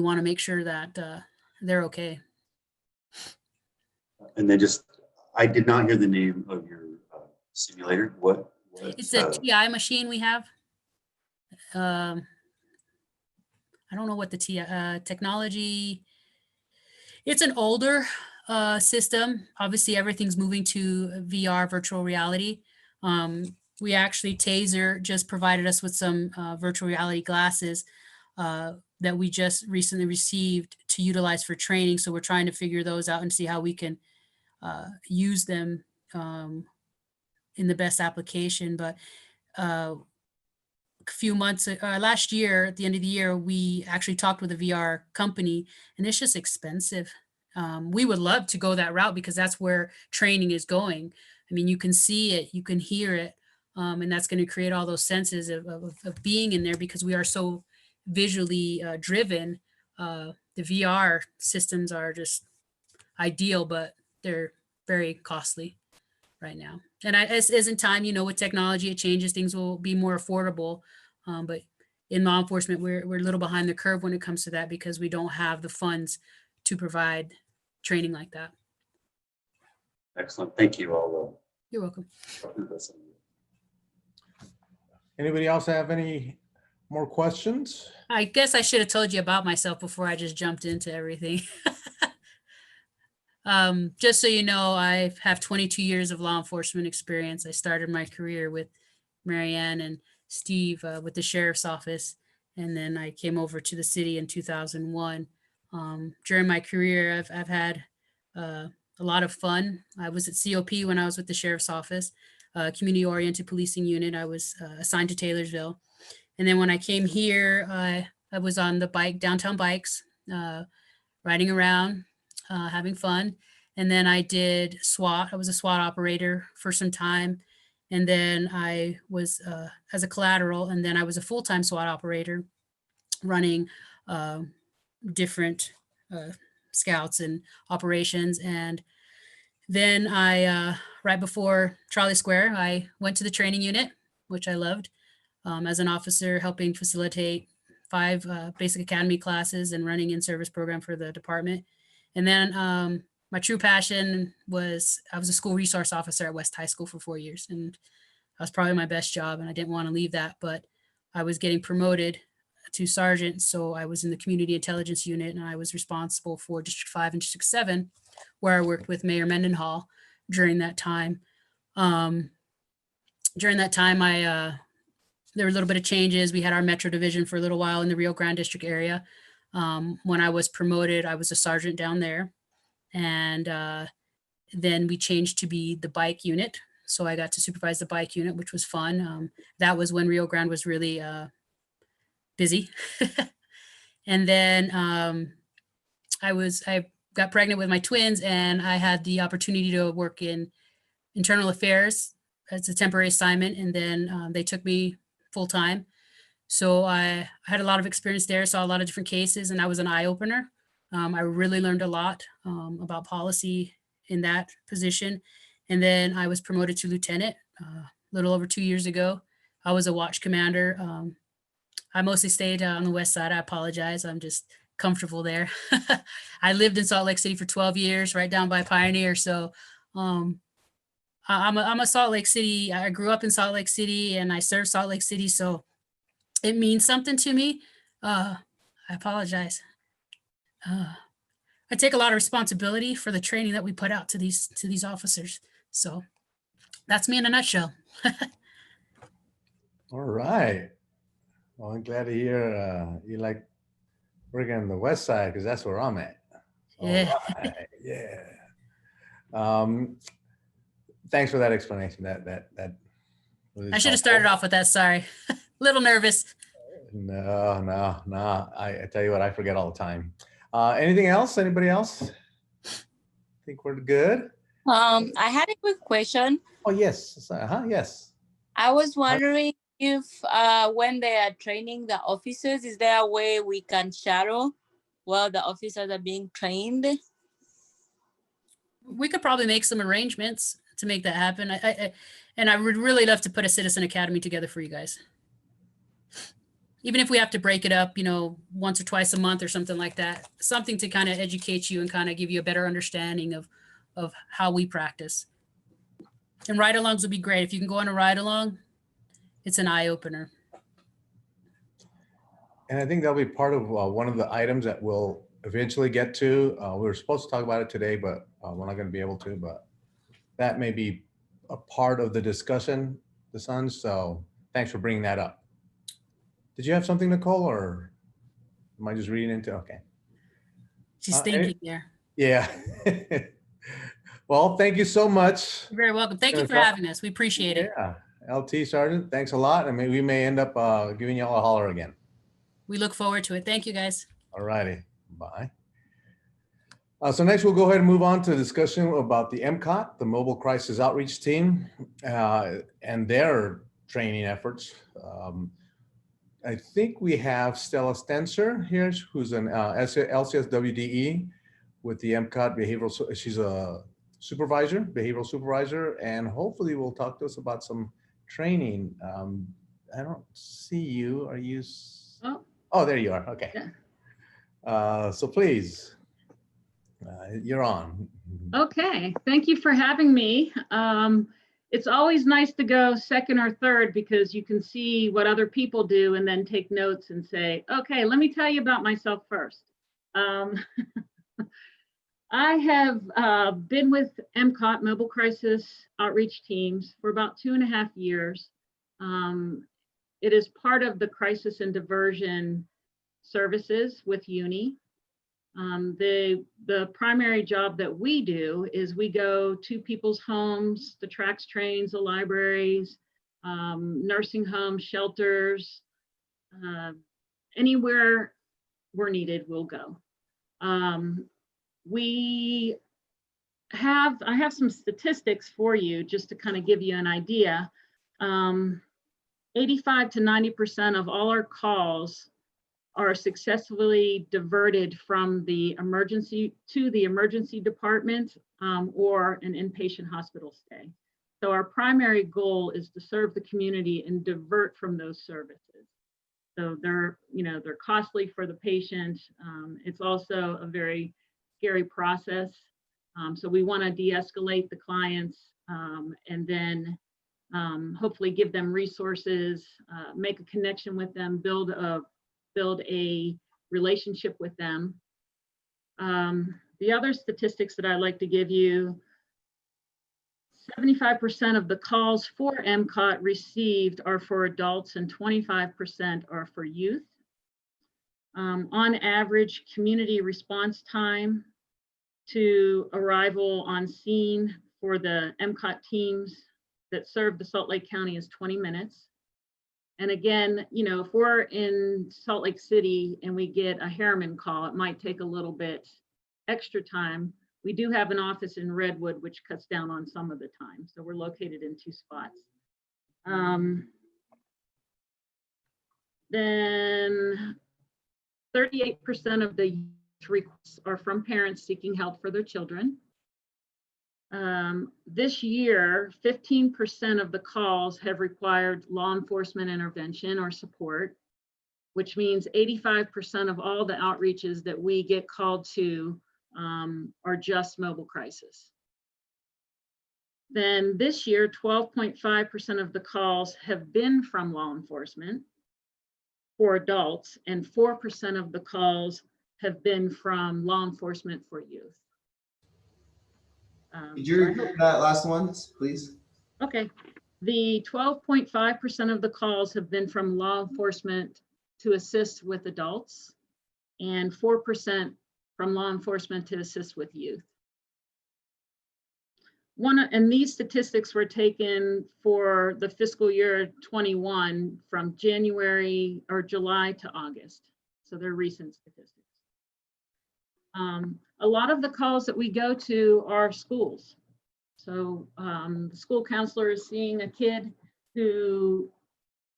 want to make sure that they're okay. And then I did not hear the name of your simulator. What It's a TI machine we have. I don't know what the TI technology. It's an older system. Obviously, everything's moving to VR, virtual reality. We actually, Taser just provided us with some virtual reality glasses that we just recently received to utilize for training. So we're trying to figure those out and see how we can use them in the best application. But a few months, last year, at the end of the year, we actually talked with a VR company, and it's just expensive. We would love to go that route because that's where training is going. I mean, you can see it, you can hear it, and that's going to create all those senses of being in there because we are so visually driven. The VR systems are just ideal, but they're very costly right now. And as in time, with technology, it changes, things will be more affordable. But in law enforcement, we're a little behind the curve when it comes to that because we don't have the funds to provide training like that. Excellent. Thank you all. You're welcome. Anybody else have any more questions? I guess I should have told you about myself before I just jumped into everything. Just so you know, I have 22 years of law enforcement experience. I started my career with Marianne and Steve with the sheriff's office, and then I came over to the city in 2001. During my career, I've had a lot of fun. I was at COP when I was with the sheriff's office, community-oriented policing unit. I was assigned to Taylorsville. And then when I came here, I was on the downtown bikes, riding around, having fun. And then I did SWAT. I was a SWAT operator for some time. And then I was as a collateral, and then I was a full-time SWAT operator running different scouts and operations. And then I, right before Charlie Square, I went to the training unit, which I loved, as an officer, helping facilitate 5 basic academy classes and running in-service program for the department. And then my true passion was, I was a school resource officer at West High School for 4 years, and that was probably my best job, and I didn't want to leave that, but I was getting promoted to sergeant, so I was in the community intelligence unit, and I was responsible for District 5 and District 7, where I worked with Mayor Mendenhall during that time. During that time, there were a little bit of changes. We had our Metro Division for a little while in the Rio Grande District area. When I was promoted, I was a sergeant down there. And then we changed to be the bike unit. So I got to supervise the bike unit, which was fun. That was when Rio Grande was really busy. And then I got pregnant with my twins, and I had the opportunity to work in internal affairs as a temporary assignment. And then they took me full time. So I had a lot of experience there, saw a lot of different cases, and that was an eye opener. I really learned a lot about policy in that position. And then I was promoted to lieutenant a little over 2 years ago. I was a watch commander. I mostly stayed on the west side. I apologize. I'm just comfortable there. I lived in Salt Lake City for 12 years, right down by Pioneer. So I'm a Salt Lake City. I grew up in Salt Lake City, and I served Salt Lake City. So it means something to me. I apologize. I take a lot of responsibility for the training that we put out to these officers. So that's me in a nutshell. All right. Well, I'm glad to hear you like working on the west side, because that's where I'm at. Yeah. All right, yeah. Thanks for that explanation. That was I should have started helpful. off with that. Sorry. Little nervous. No. I tell you what, I forget all the time. Anything else? Anybody else? Think we're good? I had a quick question. Oh, yes. Yes. I was wondering if when they are training the officers, is there a way we can shadow while the officers are being trained? We could probably make some arrangements to make that happen. And I would really love to put a Citizen Academy together for you guys. Even if we have to break it up, once or twice a month or something like that, something to kind of educate you and kind of give you a better understanding of how we practice. And ride-alongs would be great. If you can go on a ride-along, it's an eye-opener. And I think that'll be part of one of the items that we'll eventually get to. We were supposed to talk about it today, but we're not going to be able to. But that may be a part of the discussion, the Sons. So thanks for bringing that up. Did you have something, Nicole, or am I just reading into? Okay. She's thinking there. Yeah. Well, thank you so much. You're very welcome. Thank you for having us. We appreciate it. Yeah. LT Sergeant, thanks a lot. And we may end up giving you all a holler again. We look forward to it. Thank you, guys. All righty. Bye. So next, we'll go ahead and move on to a discussion about the MCOT, the Mobile Crisis Outreach Team, and their training efforts. I think we have Stella Stenser here, who's an LCSWDE with the MCOT behavioral. She's a behavioral supervisor, and hopefully will talk to us about some training. I don't see you. Are you? Oh, there you are. Okay. Yeah. So please, you're on. Okay, thank you for having me. It's always nice to go second or third because you can see what other people do and then take notes and say, okay, let me tell you about myself first. I have been with MCOT, Mobile Crisis Outreach Teams, for about 2.5 years. It is part of the Crisis and Diversion Services with UNI. The primary job that we do is we go to people's homes, the tracks trains, the libraries, nursing homes, shelters, anywhere we're needed, we'll go. I have some statistics for you just to kind of give you an idea. 85 to 90% of all our calls are successfully diverted from the emergency to the emergency department or an inpatient hospital stay. So our primary goal is to serve the community and divert from those services. So they're costly for the patient. It's also a very scary process. So we want to de-escalate the clients and then hopefully give them resources, make a connection with them, build a relationship with them. The other statistics that I'd like to give you, 75% of the calls for MCOT received are for adults and 25% are for youth. On average, community response time to arrival on scene for the MCOT teams that serve the Salt Lake County is 20 minutes. And again, if we're in Salt Lake City and we get a Harriman call, it might take a little bit extra time. We do have an office in Redwood, which cuts down on some of the time. So we're located in 2 spots. Then 38% of the requests are from parents seeking help for their children. This year, 15% of the calls have required law enforcement intervention or support, which means 85% of all the outreaches that we get called to are just mobile crisis. Then this year, 12.5% of the calls have been from law enforcement for adults, and 4% of the calls have been from law enforcement for youth. Could you repeat that last one, please? Okay. The 12.5% of the calls have been from law enforcement to assist with adults, and 4% from law enforcement to assist with youth. And these statistics were taken for the fiscal year 21 from January or July to August. So they're recent statistics. A lot of the calls that we go to are schools. So the school counselor is seeing a kid who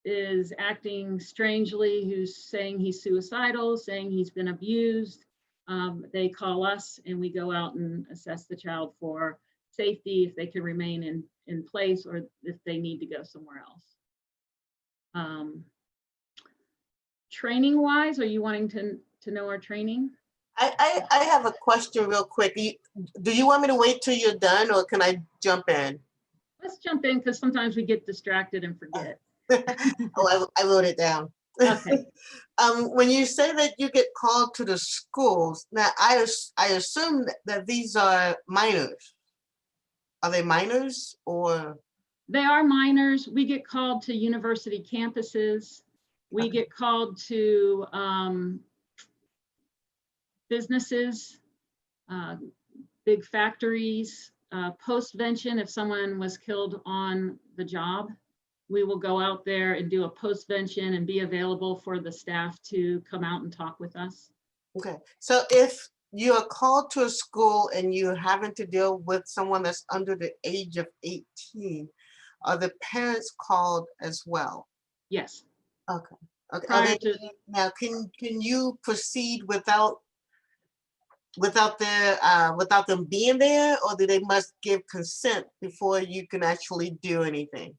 is acting strangely, who's saying he's suicidal, saying he's been abused. They call us and we go out and assess the child for safety, if they can remain in place or if they need to go somewhere else. Training wise, are you wanting to know our training? I have a question real quick. Do you want me to wait till you're done or can I jump in? Let's jump in because sometimes we get distracted and forget. Oh, I wrote it down. Okay. When you say that you get called to the schools, now I assume that these are minors. Are they minors or? They are minors. We get called to university campuses. We get called to businesses, big factories, postvention. If someone was killed on the job, we will go out there and do a postvention and be available for the staff to come out and talk with us. Okay, so if you are called to a school and you're having to deal with someone that's under the age of 18, are the parents called as well? Yes. Okay. Okay. Now, can you proceed without them being there, or do they must give consent before you can actually do anything?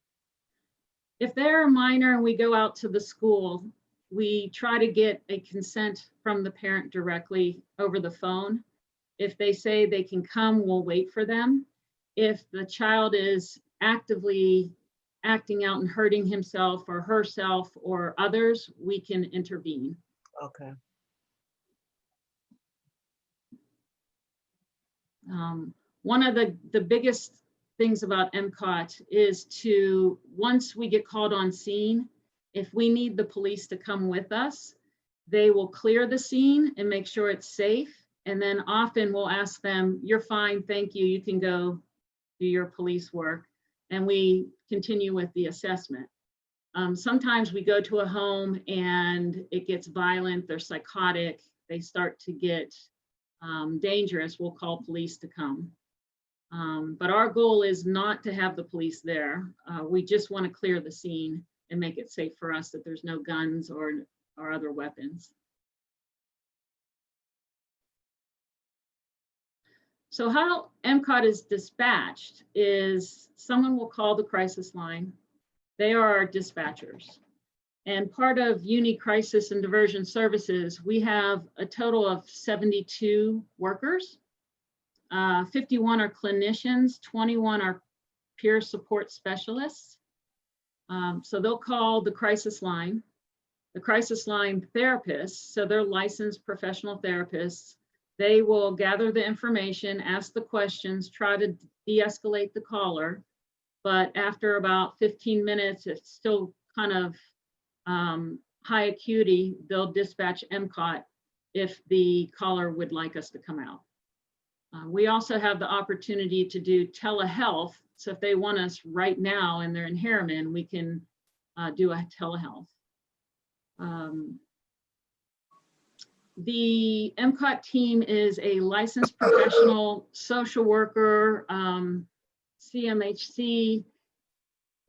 If they're a minor and we go out to the school, we try to get a consent from the parent directly over the phone. If they say they can come, we'll wait for them. If the child is actively acting out and hurting himself or herself or others, we can intervene. Okay. One of the biggest things about MCOT is to, once we get called on scene, if we need the police to come with us, they will clear the scene and make sure it's safe. And then often we'll ask them, you're fine, thank you, you can go do your police work. And we continue with the assessment. Sometimes we go to a home and it gets violent, they're psychotic, they start to get dangerous, we'll call police to come. But our goal is not to have the police there. We just want to clear the scene and make it safe for us that there's no guns or other weapons. So how MCOT is dispatched is someone will call the crisis line. They are our dispatchers. And part of Uni Crisis and Diversion Services, we have a total of 72 workers. 51 are clinicians, 21 are peer support specialists. So they'll call the crisis line therapists, so they're licensed professional therapists. They will gather the information, ask the questions, try to de-escalate the caller. But after about 15 minutes, it's still kind of high acuity, they'll dispatch MCOT if the caller would like us to come out. We also have the opportunity to do telehealth. So if they want us right now and they're in Harriman, we can do a telehealth. The MCOT team is a licensed professional social worker, CMHC.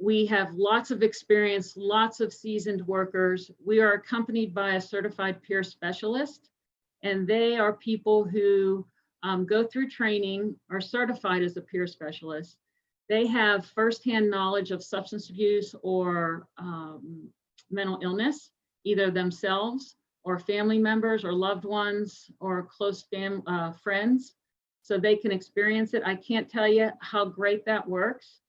We have lots of experience, lots of seasoned workers. We are accompanied by a certified peer specialist, and they are people who go through training, are certified as a peer specialist. They have firsthand knowledge of substance abuse or mental illness, either themselves or family members or loved ones or close friends, so they can experience it. I can't tell you how great that works.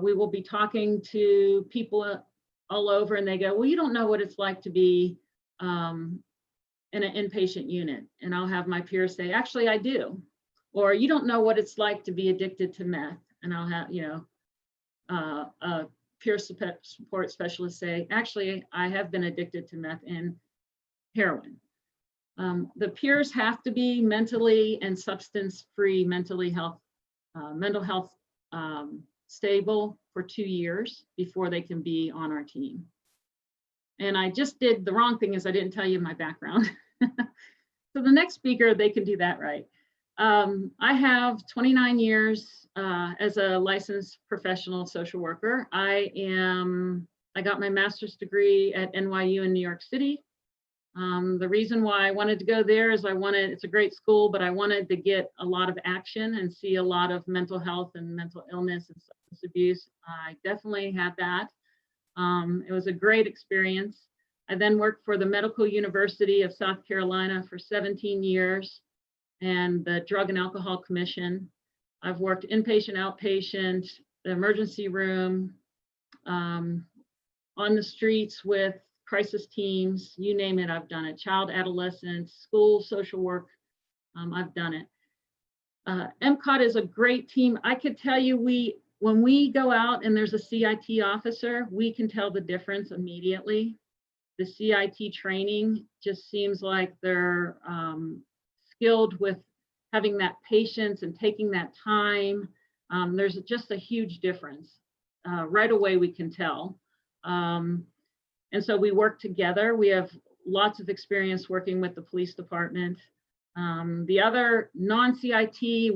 We will be talking to people all over and they go, well, you don't know what it's like to be in an inpatient unit. And I'll have my peers say, actually, I do. Or you don't know what it's like to be addicted to meth. And I'll have, a peer support specialist say, actually, I have been addicted to meth and heroin. The peers have to be mentally and substance-free, mental health stable for 2 years before they can be on our team. And I just did the wrong thing is I didn't tell you my background. So the next speaker, they can do that right. I have 29 years as a licensed professional social worker. I got my master's degree at NYU in New York City. The reason why I wanted to go there is it's a great school, but I wanted to get a lot of action and see a lot of mental health and mental illness and substance abuse. I definitely had that. It was a great experience. I then worked for the Medical University of South Carolina for 17 years and the Drug and Alcohol Commission. I've worked inpatient, outpatient, the emergency room, on the streets with crisis teams, you name it, I've done it. Child, adolescent, school, social work, I've done it. MCOT is a great team. I could tell you when we go out and there's a CIT officer, we can tell the difference immediately. The CIT training just seems like they're skilled with having that patience and taking that time. There's just a huge difference. Right away we can tell. And so we work together. We have lots of experience working with the police department. The other non-CIT,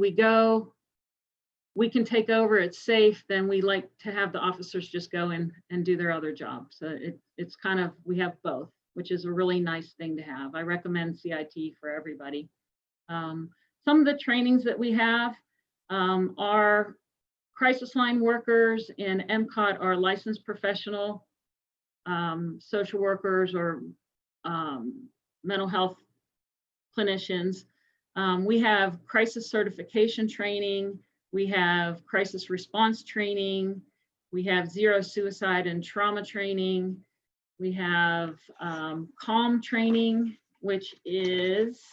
we can take over, it's safe, then we like to have the officers just go in and do their other job. So it's kind of, we have both, which is a really nice thing to have. I recommend CIT for everybody. Some of the trainings that we have are crisis line workers, and MCOT are licensed professional social workers or mental health clinicians. We have crisis certification training. We have crisis response training. We have zero suicide and trauma training. We have CALM training, which is,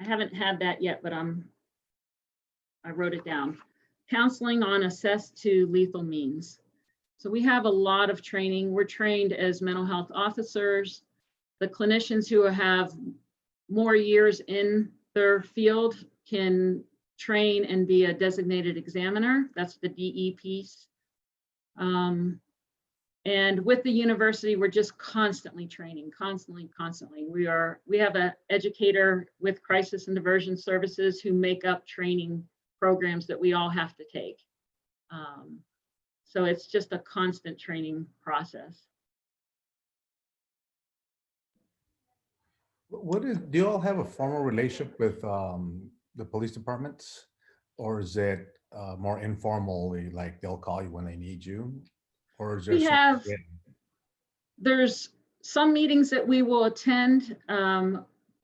I haven't had that yet, but I wrote it down. Counseling on access to lethal means. So we have a lot of training. We're trained as mental health officers. The clinicians who have more years in their field can train and be a designated examiner. That's the DE piece. And with the university, we're just constantly training, constantly. We have an educator with crisis and diversion services who make up training programs that we all have to take. So it's just a constant training process. Do you all have a formal relationship with the police departments, or is it more informally, like they'll call you when they need you? Or is there there's some meetings that we will attend.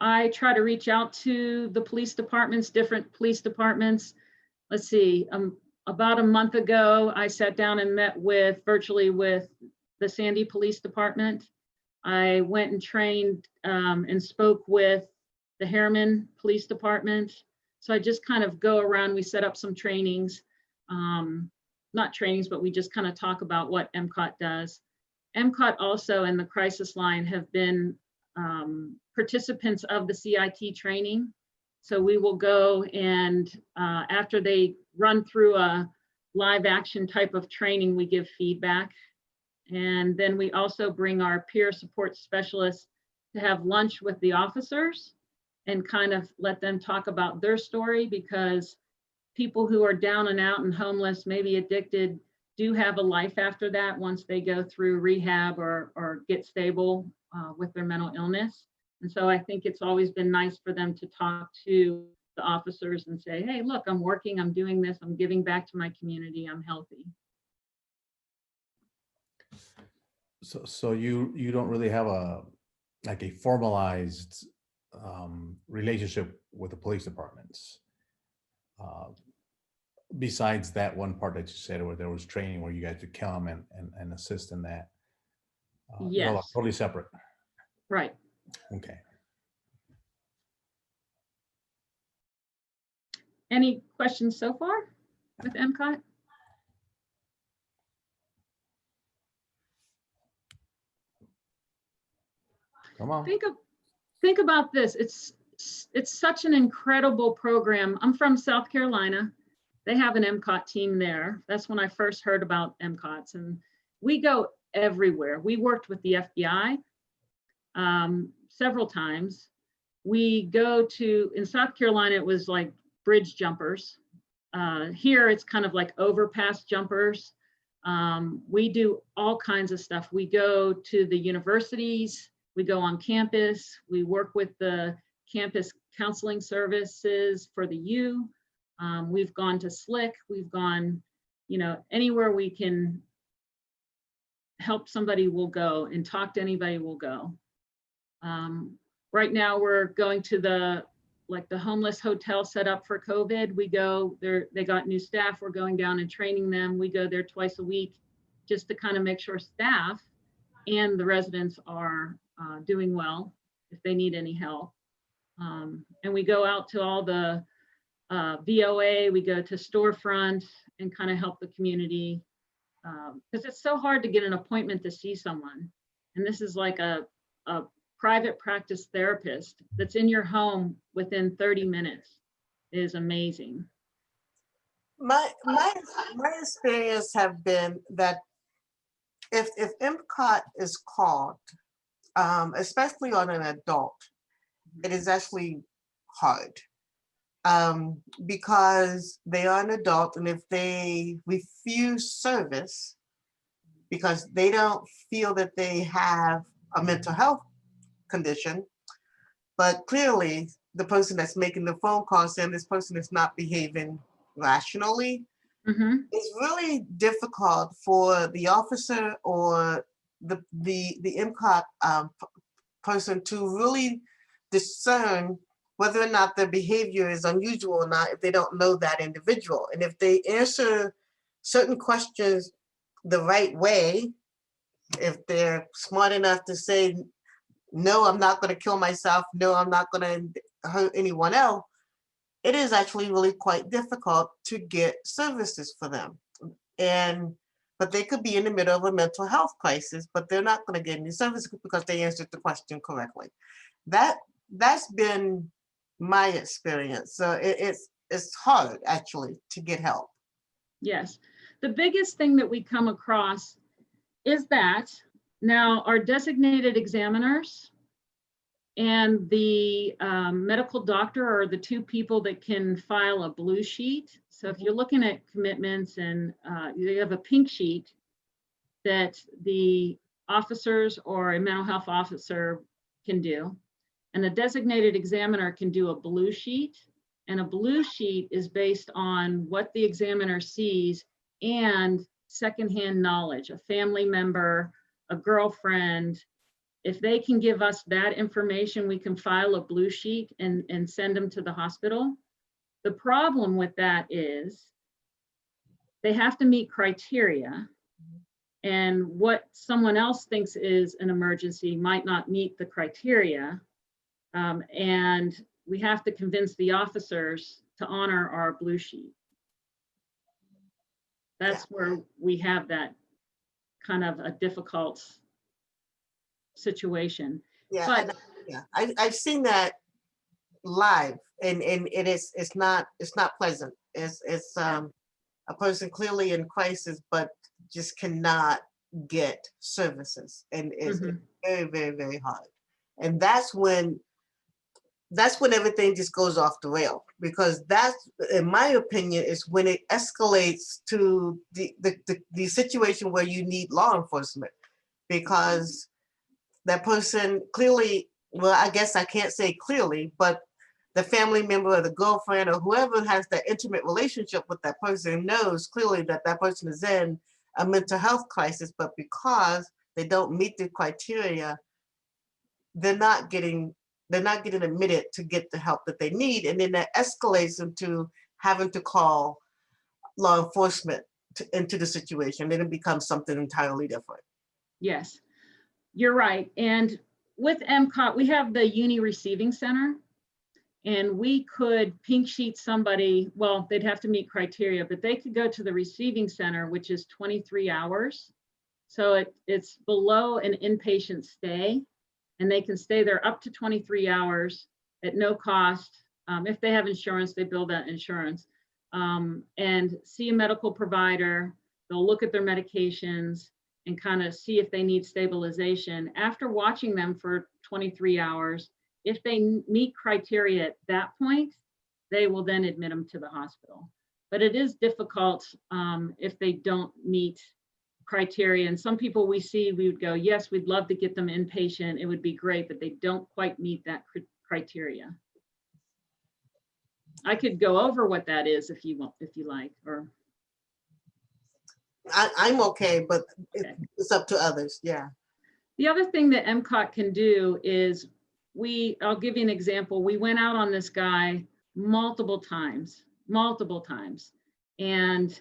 I try to reach out to the police departments, different police departments. Let's see, about a month ago, I sat down and met virtually with the Sandy Police Department. I went and trained and spoke with the Harriman Police Department. So I just kind of go around, we set up some trainings, not trainings, but we just kind of talk about what MCOT does. MCOT also and the crisis line have been participants of the CIT training. So we will go and after they run through a live action type of training, we give feedback. And then we also bring our peer support specialists to have lunch with the officers and kind of let them talk about their story, because people who are down and out and homeless, maybe addicted, do have a life after that once they go through rehab or get stable with their mental illness. And so I think it's always been nice for them to talk to the officers and say, hey, look, I'm working, I'm doing this, I'm giving back to my community, I'm healthy. So you don't really have a formalized relationship with the police departments, besides that one part that you said where there was training where you guys could come and assist in that. Yes. No, totally separate. Right. Okay. Any questions so far with MCOT? Come on. Think think about this. It's such an incredible program. I'm from South Carolina. They have an MCOT team there. That's when I first heard about MCOTs, and we go everywhere. We worked with the FBI several times. We go to, in South Carolina, it was like bridge jumpers. Here, it's kind of like overpass jumpers. We do all kinds of stuff. We go to the universities, we go on campus, we work with the campus counseling services for the U. We've gone to SLIC, we've gone, anywhere we can help somebody, we'll go, and talk to anybody, we'll go. Right now we're going to the homeless hotel set up for COVID. We go there, they got new staff, we're going down and training them. We go there twice a week just to kind of make sure staff and the residents are doing well if they need any help. And we go out to all the VOA, we go to storefront and kind of help the community, because it's so hard to get an appointment to see someone. And this is like a private practice therapist that's in your home within 30 minutes. It is amazing. My experience have been that if MCOT is called, especially on an adult, it is actually hard because they are an adult, and if they refuse service because they don't feel that they have a mental health condition, but clearly the person that's making the phone call saying this person is not behaving rationally, it's really difficult for the officer or the MCOT person to really discern whether or not their behavior is unusual or not if they don't know that individual. And if they answer certain questions the right way, if they're smart enough to say, no, I'm not going to kill myself, no, I'm not going to hurt anyone else, it is actually really quite difficult to get services for them. But they could be in the middle of a mental health crisis, but they're not going to get any services because they answered the question correctly. That's been my experience. So it's hard actually to get help. Yes, the biggest thing that we come across is that now our designated examiners and the medical doctor are the two people that can file a blue sheet. So if you're looking at commitments and you have a pink sheet that the officers or a mental health officer can do, and a designated examiner can do a blue sheet. And a blue sheet is based on what the examiner sees and secondhand knowledge, a family member, a girlfriend. If they can give us that information, we can file a blue sheet and send them to the hospital. The problem with that is they have to meet criteria, and what someone else thinks is an emergency might not meet the criteria. And we have to convince the officers to honor our blue sheet. That's where we have that kind of a difficult situation. Yeah, I've seen that live, and it's not pleasant. It's a person clearly in crisis, but just cannot get services, and it's very, very, very hard. And that's when everything just goes off the rail, because that's, in my opinion, is when it escalates to the situation where you need law enforcement, because that person clearly, well, I guess I can't say clearly, but the family member or the girlfriend or whoever has that intimate relationship with that person knows clearly that that person is in a mental health crisis, but because they don't meet the criteria, they're not getting admitted to get the help that they need. And then that escalates into having to call law enforcement into the situation. Then it becomes something entirely different. Yes, you're right. And with MCOT, we have the Uni Receiving Center, and we could pink sheet somebody. Well, they'd have to meet criteria, but they could go to the receiving center, which is 23 hours. So it's below an inpatient stay. and they can stay there up to 23 hours at no cost. If they have insurance, they bill that insurance, and see a medical provider. They'll look at their medications and kind of see if they need stabilization. After watching them for 23 hours, if they meet criteria at that point, they will then admit them to the hospital. But it is difficult if they don't meet criteria. And some people we see, we would go, yes, we'd love to get them inpatient. It would be great, but they don't quite meet that criteria. I could go over what that is if you want, if you like, or. I'm okay, but it's up to others. Yeah. The other thing that MCOT can do is I'll give you an example. We went out on this guy multiple times, and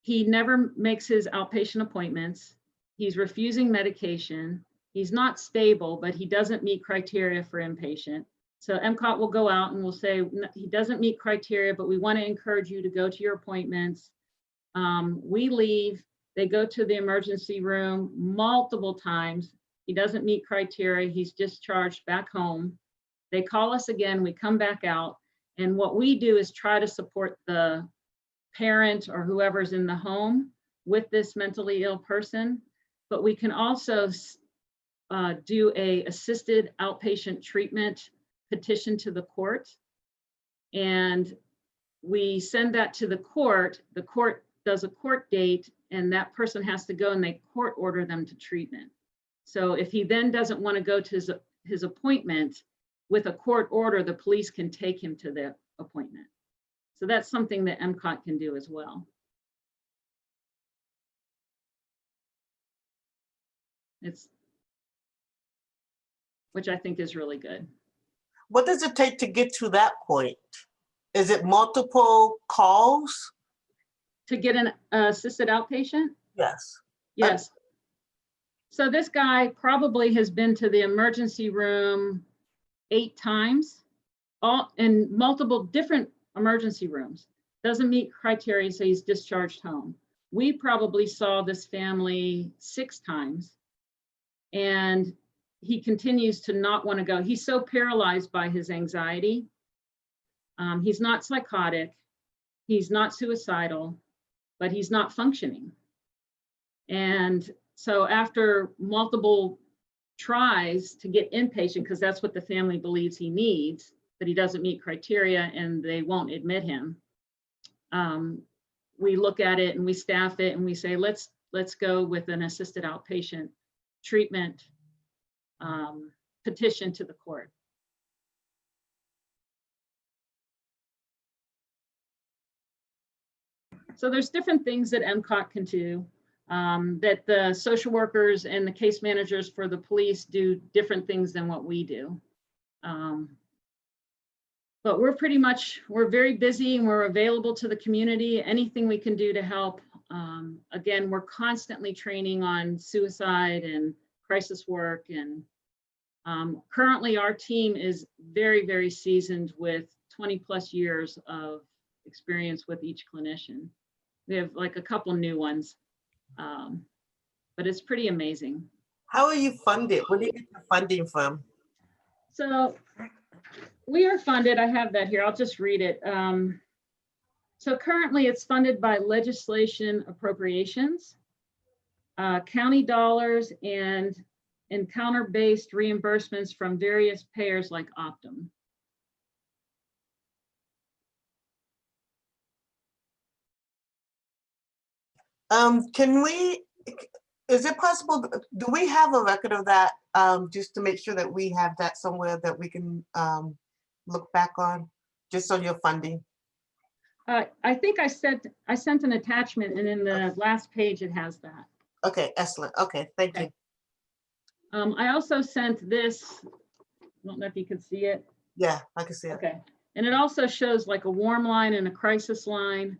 he never makes his outpatient appointments. He's refusing medication. He's not stable, but he doesn't meet criteria for inpatient. So MCOT will go out and will say, he doesn't meet criteria, but we want to encourage you to go to your appointments. We leave, they go to the emergency room multiple times. He doesn't meet criteria. He's discharged back home. They call us again, we come back out. And what we do is try to support the parent or whoever's in the home with this mentally ill person. But we can also do a assisted outpatient treatment petition to the court. And we send that to the court does a court date, and that person has to go and they court order them to treatment. So if he then doesn't want to go to his appointment, with a court order, the police can take him to the appointment. So that's something that MCOT can do as well. Which I think is really good. What does it take to get to that point? Is it multiple calls? To get an assisted outpatient? Yes. Yes. So this guy probably has been to the emergency room 8 times, all in multiple different emergency rooms. Doesn't meet criteria, so he's discharged home. We probably saw this family 6 times, and he continues to not want to go. He's so paralyzed by his anxiety. He's not psychotic. He's not suicidal, but he's not functioning. And so after multiple tries to get inpatient, because that's what the family believes he needs, but he doesn't meet criteria and they won't admit him, we look at it and we staff it and we say, let's go with an assisted outpatient treatment petition to the court. So there's different things that MCOT can do, that the social workers and the case managers for the police do different things than what we do. But we're very busy and we're available to the community. Anything we can do to help. Again, we're constantly training on suicide and crisis work. And currently our team is very, very seasoned with 20+ years of experience with each clinician. We have like a couple new ones, but it's pretty amazing. How are you funded? Where do you get your funding from? So we are funded, I have that here, I'll just read it. So currently it's funded by legislation appropriations, county dollars, and encounter-based reimbursements from various payers like Optum. Is it possible, do we have a record of that, just to make sure that we have that somewhere that we can look back on, just on your funding? I think I sent an attachment, and in the last page it has that. Okay, excellent. Okay, thank you. I also sent this, I don't know if you can see it. Yeah, I can see it. Okay, and it also shows like a warm line and a crisis line.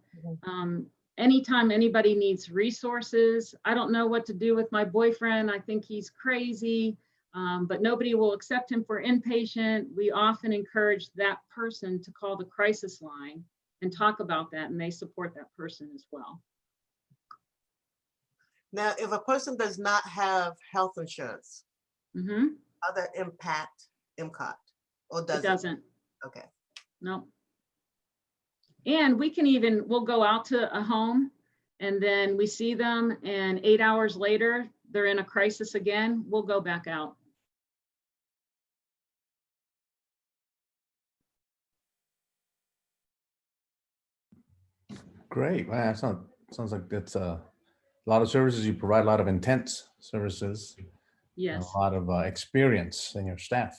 Anytime anybody needs resources, I don't know what to do with my boyfriend, I think he's crazy, but nobody will accept him for inpatient. We often encourage that person to call the crisis line and talk about that, and they support that person as well. Now, if a person does not have health insurance, other impact MCOT, or does It doesn't. Okay. No. And we'll go out to a home and then we see them and 8 hours later, they're in a crisis again, we'll go back out. Great. Wow, sounds like that's a lot of services. You provide a lot of intense services. Yes. A lot of experience in your staff.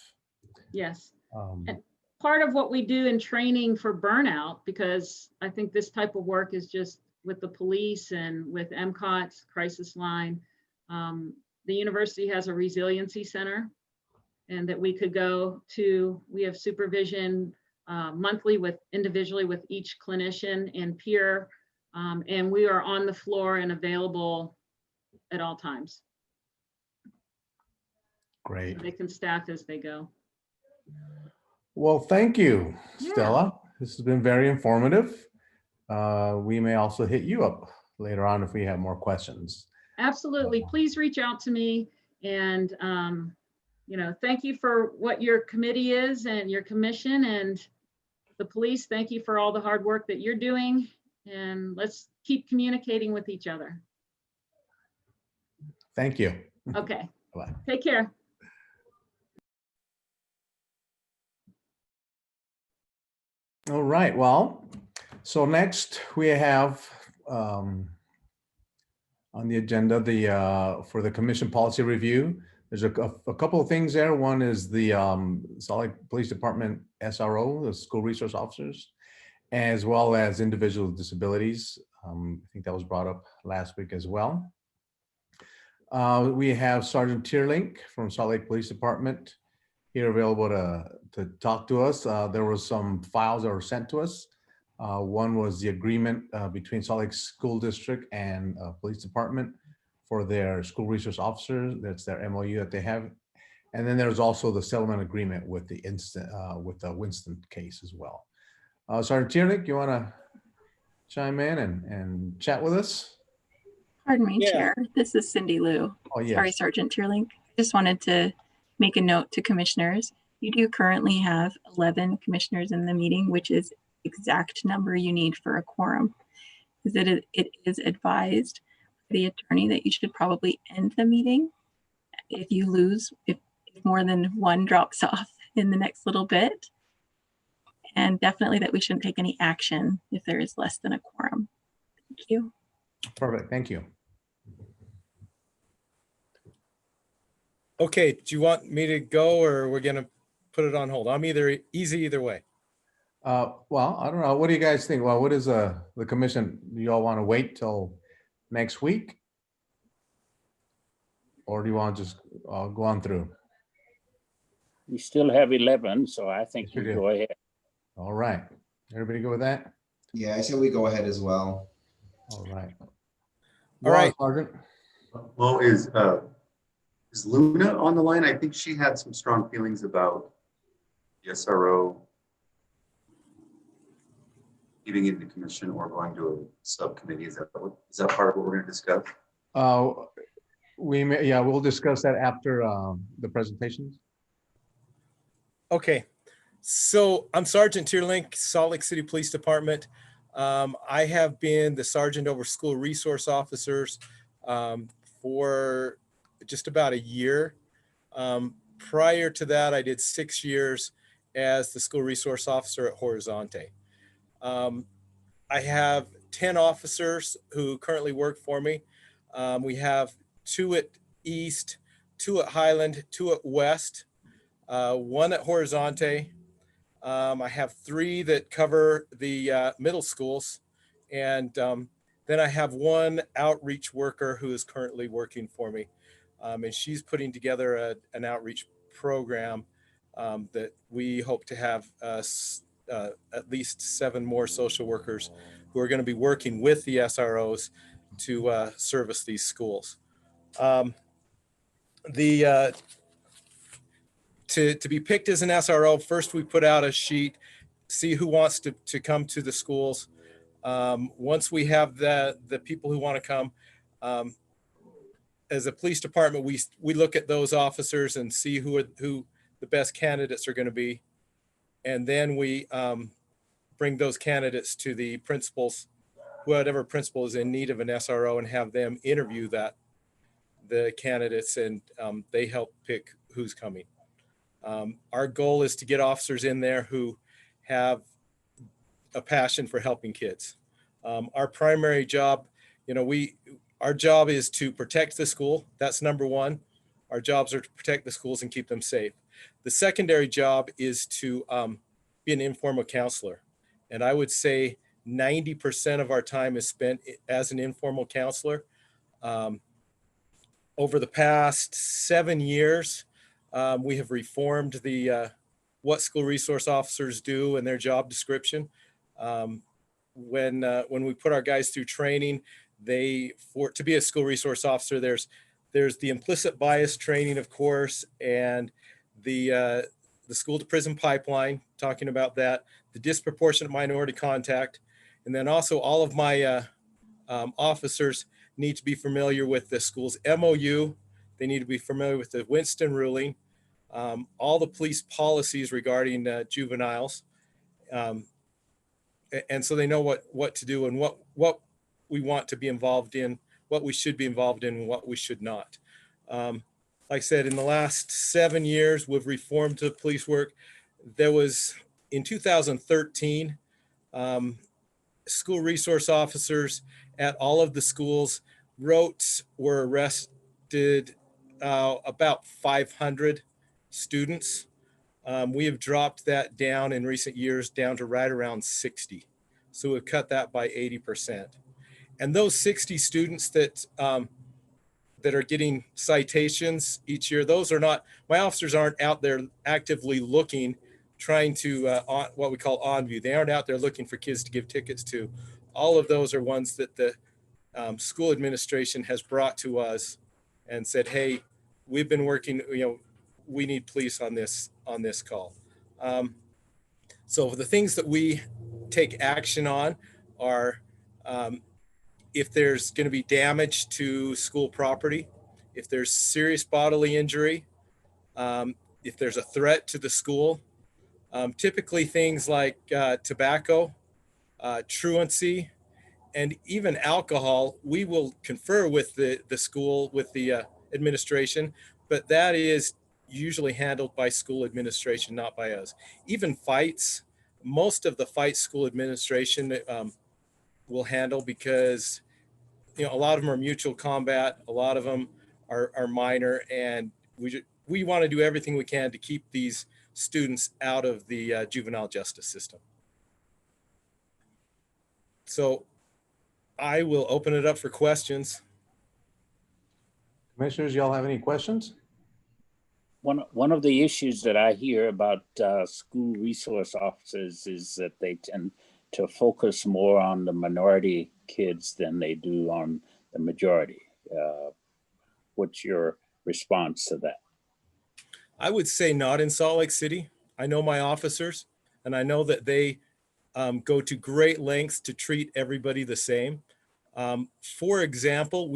Yes. And part of what we do in training for burnout, because I think this type of work is just with the police and with MCOT's crisis line, the university has a resiliency center and that we could go to. We have supervision monthly individually with each clinician and peer, and we are on the floor and available at all times. Great. So they can staff as they go. Well, thank you, Stella. This has been very informative. We may also hit you up later on if we have more questions. Absolutely. Please reach out to me. And, thank you for what your committee is and your commission, and the police. Thank you for all the hard work that you're doing. And let's keep communicating with each other. Thank you. Okay. Bye. Take care. All right. Well, so next we have on the agenda for the commission policy review. There's a couple of things there. One is the Salt Lake Police Department SRO, the school resource officers, as well as individuals with disabilities. I think that was brought up last week as well. We have Sergeant Tierlink from Salt Lake Police Department here available to talk to us. There were some files that were sent to us. One was the agreement between Salt Lake School District and Police Department for their school resource officers. That's their MOU that they have. And then there's also the settlement agreement with the Winston case as well. Sergeant Tierlink, you want to chime in and chat with us? Pardon me, Chair. This is Cindy Liu. Oh, yes. Sorry, Sergeant Tierlink. Just wanted to make a note to commissioners. You do currently have 11 commissioners in the meeting, which is exact number you need for a quorum. It is advised by the attorney that you should probably end the meeting if you lose, if more than one drops off in the next little bit. And definitely that we shouldn't take any action if there is less than a quorum. Thank you. Perfect. Thank you. Okay, do you want me to go or we're gonna put it on hold? I'm easy either way. Well, I don't know. What do you guys think? Well, what is the commission? Do you all want to wait till next week? Or do you want to just go on through? We still have 11, so I think we go ahead. All right. Everybody go with that? Yeah, I say we go ahead as well. All right. All right. Sergeant. Well, is Luna on the line? I think she had some strong feelings about the SRO giving it the commission or going to a subcommittee. Is that part of what we're going to discuss? We'll discuss that after the presentations. Okay, so I'm Sergeant Tierlink, Salt Lake City Police Department. I have been the sergeant over school resource officers for just about a year. Prior to that, I did 6 years as the school resource officer at Horizonte. I have 10 officers who currently work for me. We have 2 at East, 2 at Highland, 2 at West, 1 at Horizonte. I have 3 that cover the middle schools. And then I have 1 outreach worker who is currently working for me. And she's putting together an outreach program that we hope to have at least 7 more social workers who are going to be working with the SROs to service these schools. To be picked as an SRO, first we put out a sheet, see who wants to come to the schools. Once we have the people who want to come, as a police department, we look at those officers and see who the best candidates are going to be. And then we bring those candidates to the principals, whatever principal is in need of an SRO, and have them interview the candidates, and they help pick who's coming. Our goal is to get officers in there who have a passion for helping kids. Our primary job, our job is to protect the school. That's number one. Our jobs are to protect the schools and keep them safe. The secondary job is to be an informal counselor. And I would say 90% of our time is spent as an informal counselor. Over the past 7 years, we have reformed what school resource officers do and their job description. When we put our guys through training, to be a school resource officer, there's the implicit bias training, of course, and the school to prison pipeline, talking about that, the disproportionate minority contact, and then also all of my officers need to be familiar with the school's MOU. They need to be familiar with the Winston ruling, all the police policies regarding juveniles. And so they know what to do and what we want to be involved in, what we should be involved in, and what we should not. Like I said, in the last 7 years, we've reformed the police work. There was, in 2013, school resource officers at all of the schools were arrested about 500 students. We have dropped that down in recent years down to right around 60. So we've cut that by 80%. And those 60 students that are getting citations each year, those are not, my officers aren't out there actively looking, trying to, what we call on view. They aren't out there looking for kids to give tickets to. All of those are ones that the school administration has brought to us and said, hey, we've been working, we need police on this call. So the things that we take action on are if there's going to be damage to school property, if there's serious bodily injury, if there's a threat to the school, typically things like tobacco, truancy, and even alcohol, we will confer with the school, with the administration, but that is usually handled by school administration, not by us. Even fights, most of the fights school administration will handle, because a lot of them are mutual combat, a lot of them are minor, and we want to do everything we can to keep these students out of the juvenile justice system. So I will open it up for questions. Commissioners, y'all have any questions? One of the issues that I hear about school resource officers is that they tend to focus more on the minority kids than they do on the majority. What's your response to that? I would say not in Salt Lake City. I know my officers, and I know that they go to great lengths to treat everybody the same. For example,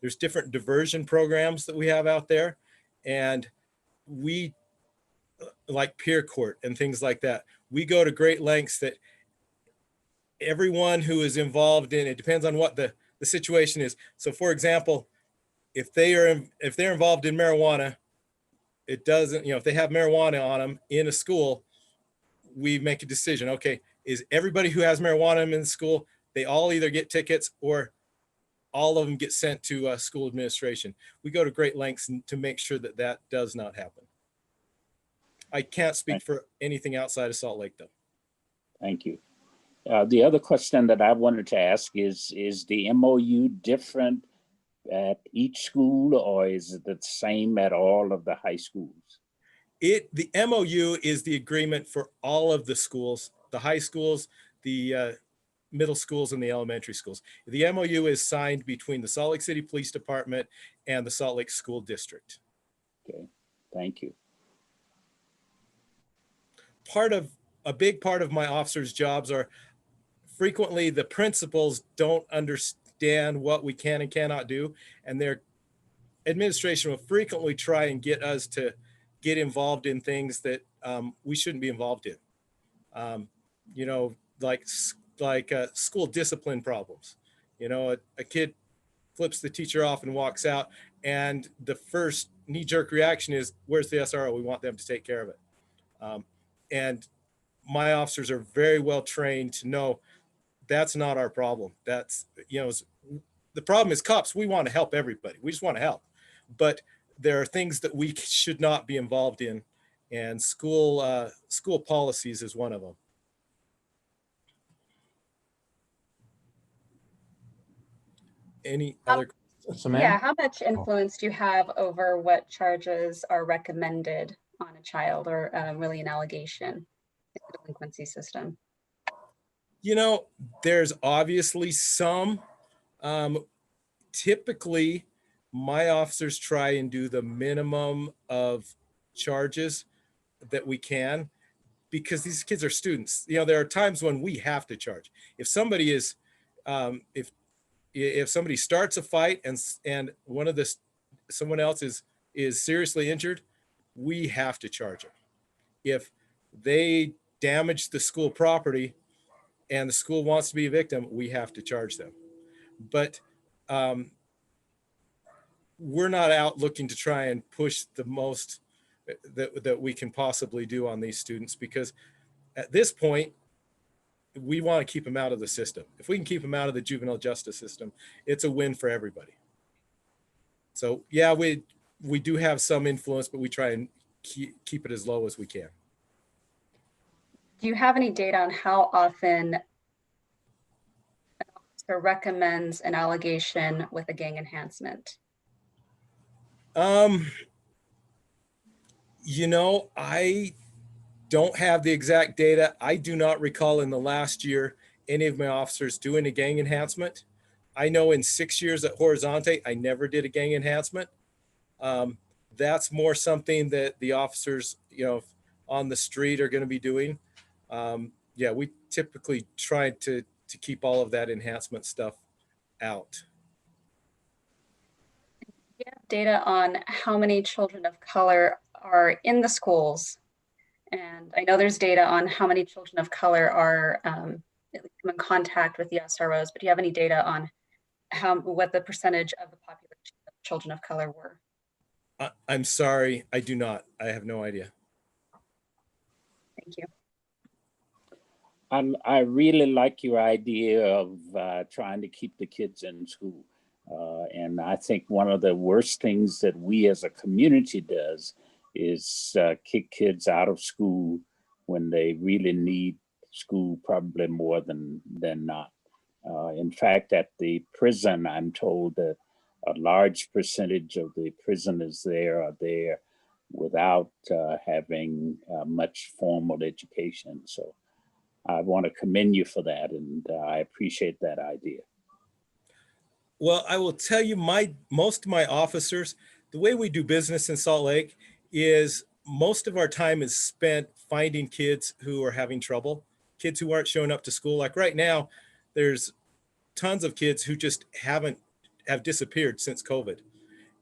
there's different diversion programs that we have out there, and we, like peer court and things like that, we go to great lengths that everyone who is involved in it, depends on what the situation is. So for example, if they're involved in marijuana, it doesn't, if they have marijuana on them in a school, we make a decision. Okay, is everybody who has marijuana in the school, they all either get tickets or all of them get sent to school administration. We go to great lengths to make sure that that does not happen. I can't speak for anything outside of Salt Lake, though. Thank you. The other question that I wanted to ask is the MOU different at each school, or is it the same at all of the high schools? The MOU is the agreement for all of the schools, the high schools, the middle schools, and the elementary schools. The MOU is signed between the Salt Lake City Police Department and the Salt Lake School District. Okay, thank you. A big part of my officers' jobs are frequently the principals don't understand what we can and cannot do, and they're administration will frequently try and get us to get involved in things that we shouldn't be involved in. You know, like school discipline problems. You know, a kid flips the teacher off and walks out, and the first knee-jerk reaction is, where's the SRO? We want them to take care of it. And my officers are very well trained to know that's not our problem. That's, you know, the problem is cops. We want to help everybody. We just want to help. But there are things that we should not be involved in. And school policies is one of them. Any other? Yeah, how much influence do you have over what charges are recommended on a child, or really an allegation in the delinquency system? You know, there's obviously some. Typically, my officers try and do the minimum of charges that we can, because these kids are students. You know, there are times when we have to charge. If somebody is, if somebody starts a fight and someone else is seriously injured, we have to charge them. If they damage the school property and the school wants to be a victim, we have to charge them. But we're not out looking to try and push the most that we can possibly do on these students, because at this point, we want to keep them out of the system. If we can keep them out of the juvenile justice system, it's a win for everybody. So yeah, we do have some influence, but we try and keep it as low as we can. Do you have any data on how often an officer recommends an allegation with a gang enhancement? You know, I don't have the exact data. I do not recall in the last year any of my officers doing a gang enhancement. I know in 6 years at Horizonte, I never did a gang enhancement. That's more something that the officers, you know, on the street are going to be doing. Yeah, we typically try to keep all of that enhancement stuff out. Do you have data on how many children of color are in the schools? And I know there's data on how many children of color are in contact with the SROs, but do you have any data on what the percentage of the population of children of color were? I'm sorry, I do not. I have no idea. Thank you. I really like your idea of trying to keep the kids in school. And I think one of the worst things that we as a community does is kick kids out of school when they really need school, probably more than not. In fact, at the prison, I'm told that a large percentage of the prisoners there are there without having much formal education. So I want to commend you for that, and I appreciate that idea. Well, I will tell you, most of my officers, the way we do business in Salt Lake is most of our time is spent finding kids who are having trouble, kids who aren't showing up to school. Like right now, there's tons of kids who just have disappeared since COVID.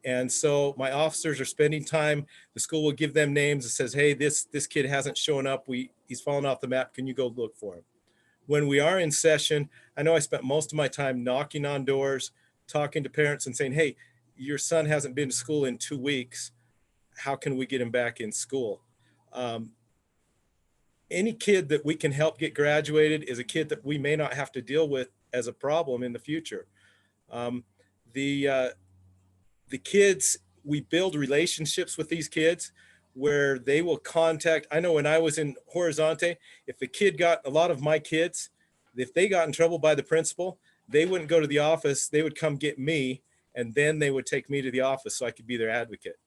And so my officers are spending time, the school will give them names and says, hey, this kid hasn't shown up. He's fallen off the map. Can you go look for him? When we are in session, I know I spent most of my time knocking on doors, talking to parents and saying, hey, your son hasn't been to school in 2 weeks. How can we get him back in school? Any kid that we can help get graduated is a kid that we may not have to deal with as a problem in the future. The kids, we build relationships with these kids where they will contact. I know when I was in Horizonte, if a kid a lot of my kids, if they got in trouble by the principal, they wouldn't go to the office. They would come get me, and then they would take me to the office so I could be their advocate,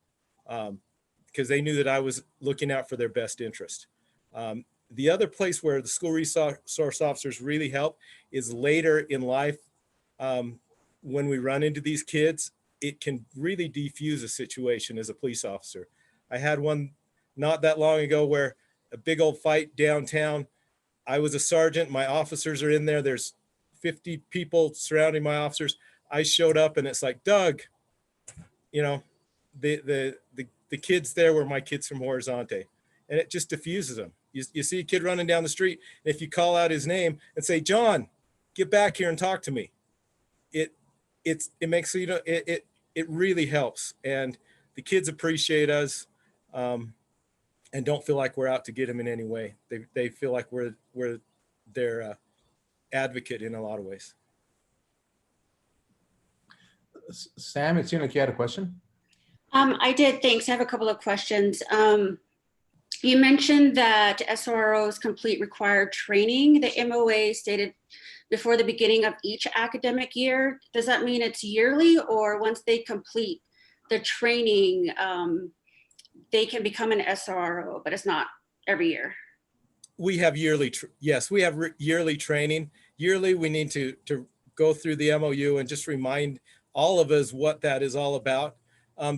because they knew that I was looking out for their best interest. The other place where the school resource officers really help is later in life. When we run into these kids, it can really defuse a situation as a police officer. I had one not that long ago where a big old fight downtown. I was a sergeant, my officers are in there. There's 50 people surrounding my officers. I showed up and it's like, Doug, you know, the kids there were my kids from Horizonte, and it just diffuses them. You see a kid running down the street, and if you call out his name and say, "John, get back here and talk to me," it makes, you know, it really helps, and the kids appreciate us, and don't feel like we're out to get them in any way. They feel like we're their advocate in a lot of ways. Sam, it seemed like you had a question. I did, thanks. I have a couple of questions. You mentioned that SROs complete required training. The MOA stated before the beginning of each academic year. Does that mean it's yearly, or once they complete the training, they can become an SRO, but it's not every year? We have yearly, yes, we have yearly training. Yearly, we need to go through the MOU and just remind all of us what that is all about.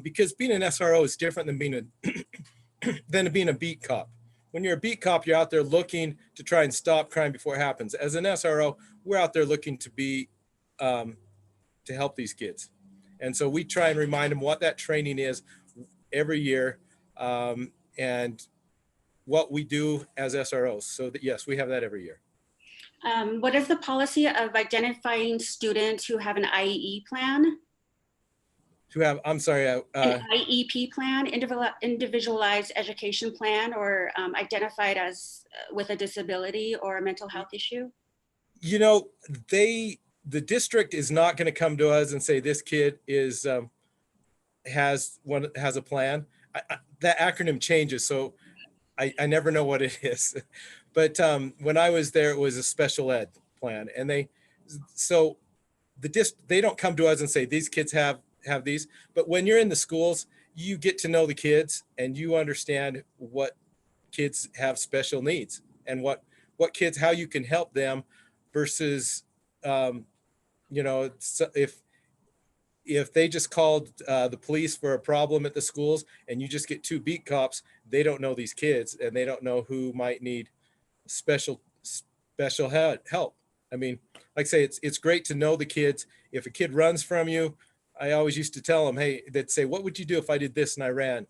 Because being an SRO is different than being a beat cop. When you're a beat cop, you're out there looking to try and stop crime before it happens. As an SRO, we're out there looking to be, to help these kids. And so we try and remind them what that training is every year, and what we do as SROs. So that, yes, we have that every year. What is the policy of identifying students who have an IEE plan? To have, I'm sorry. An IEP plan, individualized education plan, or identified as with a disability or a mental health issue? You know, the district is not going to come to us and say this kid is has a plan. That acronym changes, so I never know what it is. But when I was there, it was a special ed plan, and they don't come to us and say these kids have these. But when you're in the schools, you get to know the kids and you understand what kids have special needs and what kids, how you can help them versus, you know, if they just called the police for a problem at the schools and you just get 2 beat cops, they don't know these kids and they don't know who might need special help. I mean, like I say, it's great to know the kids. If a kid runs from you, I always used to tell them, hey, they'd say, what would you do if I did this and I ran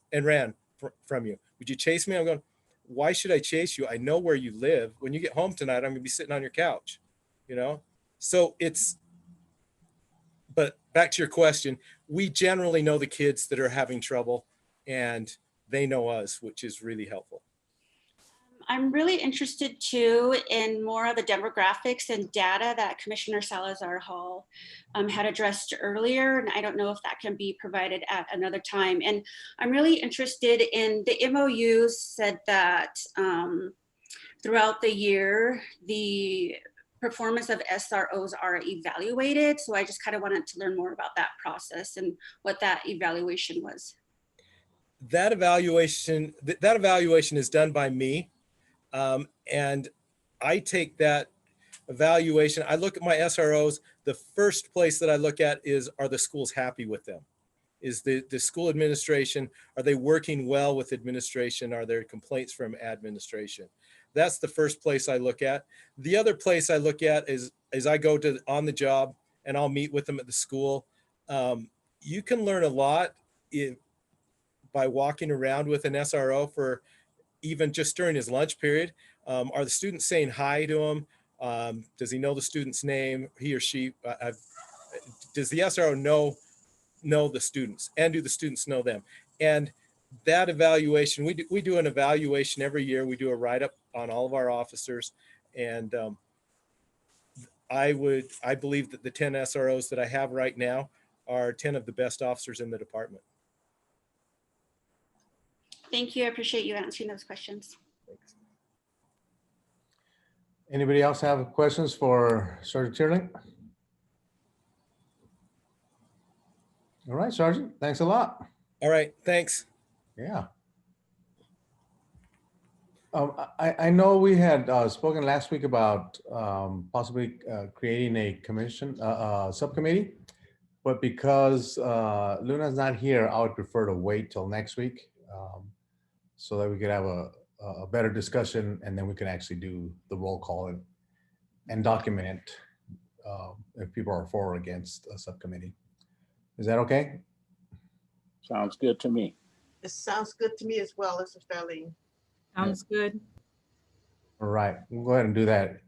from you? Would you chase me? I'm going, why should I chase you? I know where you live. When you get home tonight, I'm going to be sitting on your couch, you know? So but back to your question, we generally know the kids that are having trouble and they know us, which is really helpful. I'm really interested too in more of the demographics and data that Commissioner Salazar Hall had addressed earlier. And I don't know if that can be provided at another time. And I'm really interested in the MOU said that throughout the year, the performance of SROs are evaluated. So I just kind of wanted to learn more about that process and what that evaluation was. That evaluation is done by me. And I take that evaluation, I look at my SROs, the first place that I look at is, are the schools happy with them? Is the school administration, are they working well with administration? Are there complaints from administration? That's the first place I look at. The other place I look at is I go to on the job and I'll meet with them at the school. You can learn a lot by walking around with an SRO for even just during his lunch period. Are the students saying hi to him? Does he know the student's name? He or she, does the SRO know the students, and do the students know them? And that evaluation, we do an evaluation every year. We do a write-up on all of our officers. And I believe that the 10 SROs that I have right now are 10 of the best officers in the department. Thank you. I appreciate you answering those questions. Thanks. Anybody else have questions for Sergeant Teerlink? All right, Sergeant, thanks a lot. All right, thanks. Yeah. I know we had spoken last week about possibly creating a commission, subcommittee, but because Luna's not here, I would prefer to wait till next week so that we could have a better discussion, and then we can actually do the roll call and document if people are for or against a subcommittee. Is that okay? Sounds good to me. It sounds good to me as well, Mr. Darlene. Sounds good. All right, we'll go ahead and do that.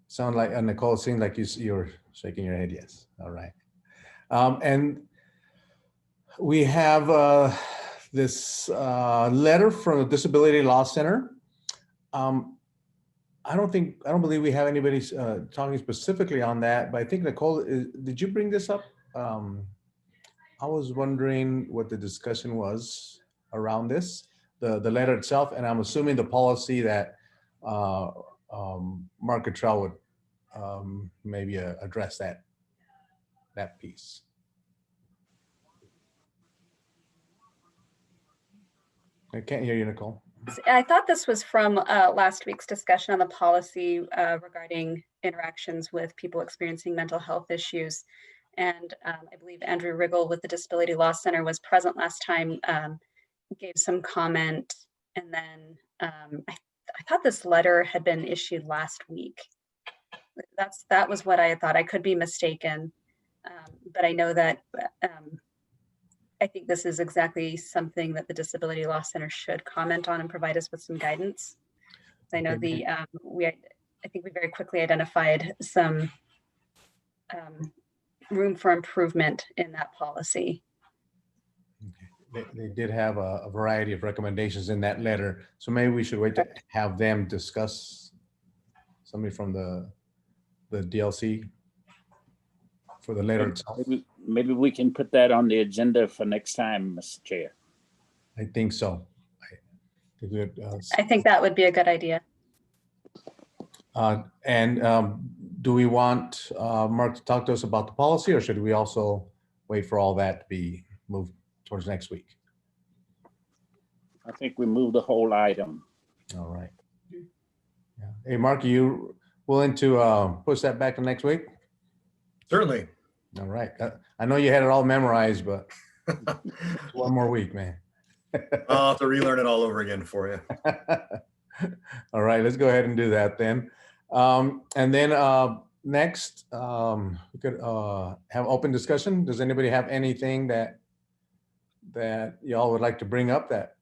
Sound like, Nicole, it seemed like you're shaking your head, yes. All right. And we have this letter from the Disability Law Center. I don't believe we have anybody talking specifically on that, but I think Nicole, did you bring this up? I was wondering what the discussion was around this, the letter itself, and I'm assuming the policy that Mark Cottrell would maybe address that piece. I can't hear you, Nicole. I thought this was from last week's discussion on the policy regarding interactions with people experiencing mental health issues. And I believe Andrew Riggle with the Disability Law Center was present last time, gave some comment. And then I thought this letter had been issued last week. That was what I thought. I could be mistaken, but I know that I think this is exactly something that the Disability Law Center should comment on and provide us with some guidance. I know I think we very quickly identified some room for improvement in that policy. They did have a variety of recommendations in that letter, so maybe we should wait to have them discuss, somebody from the DLC for the letter itself. Maybe we can put that on the agenda for next time, Mr. Chair. I think so. I think that would be a good idea. Do we want Mark to talk to us about the policy, or should we also wait for all that to be moved towards next week? I think we move the whole item. All right. Yeah. Hey, Mark, are you willing to push that back to next week? Certainly. All right. I know you had it all memorized, but one more week, man. I'll have to relearn it all over again for you. All right, let's go ahead and do that then. And then next, we could have open discussion. Does anybody have anything that y'all would like to bring up that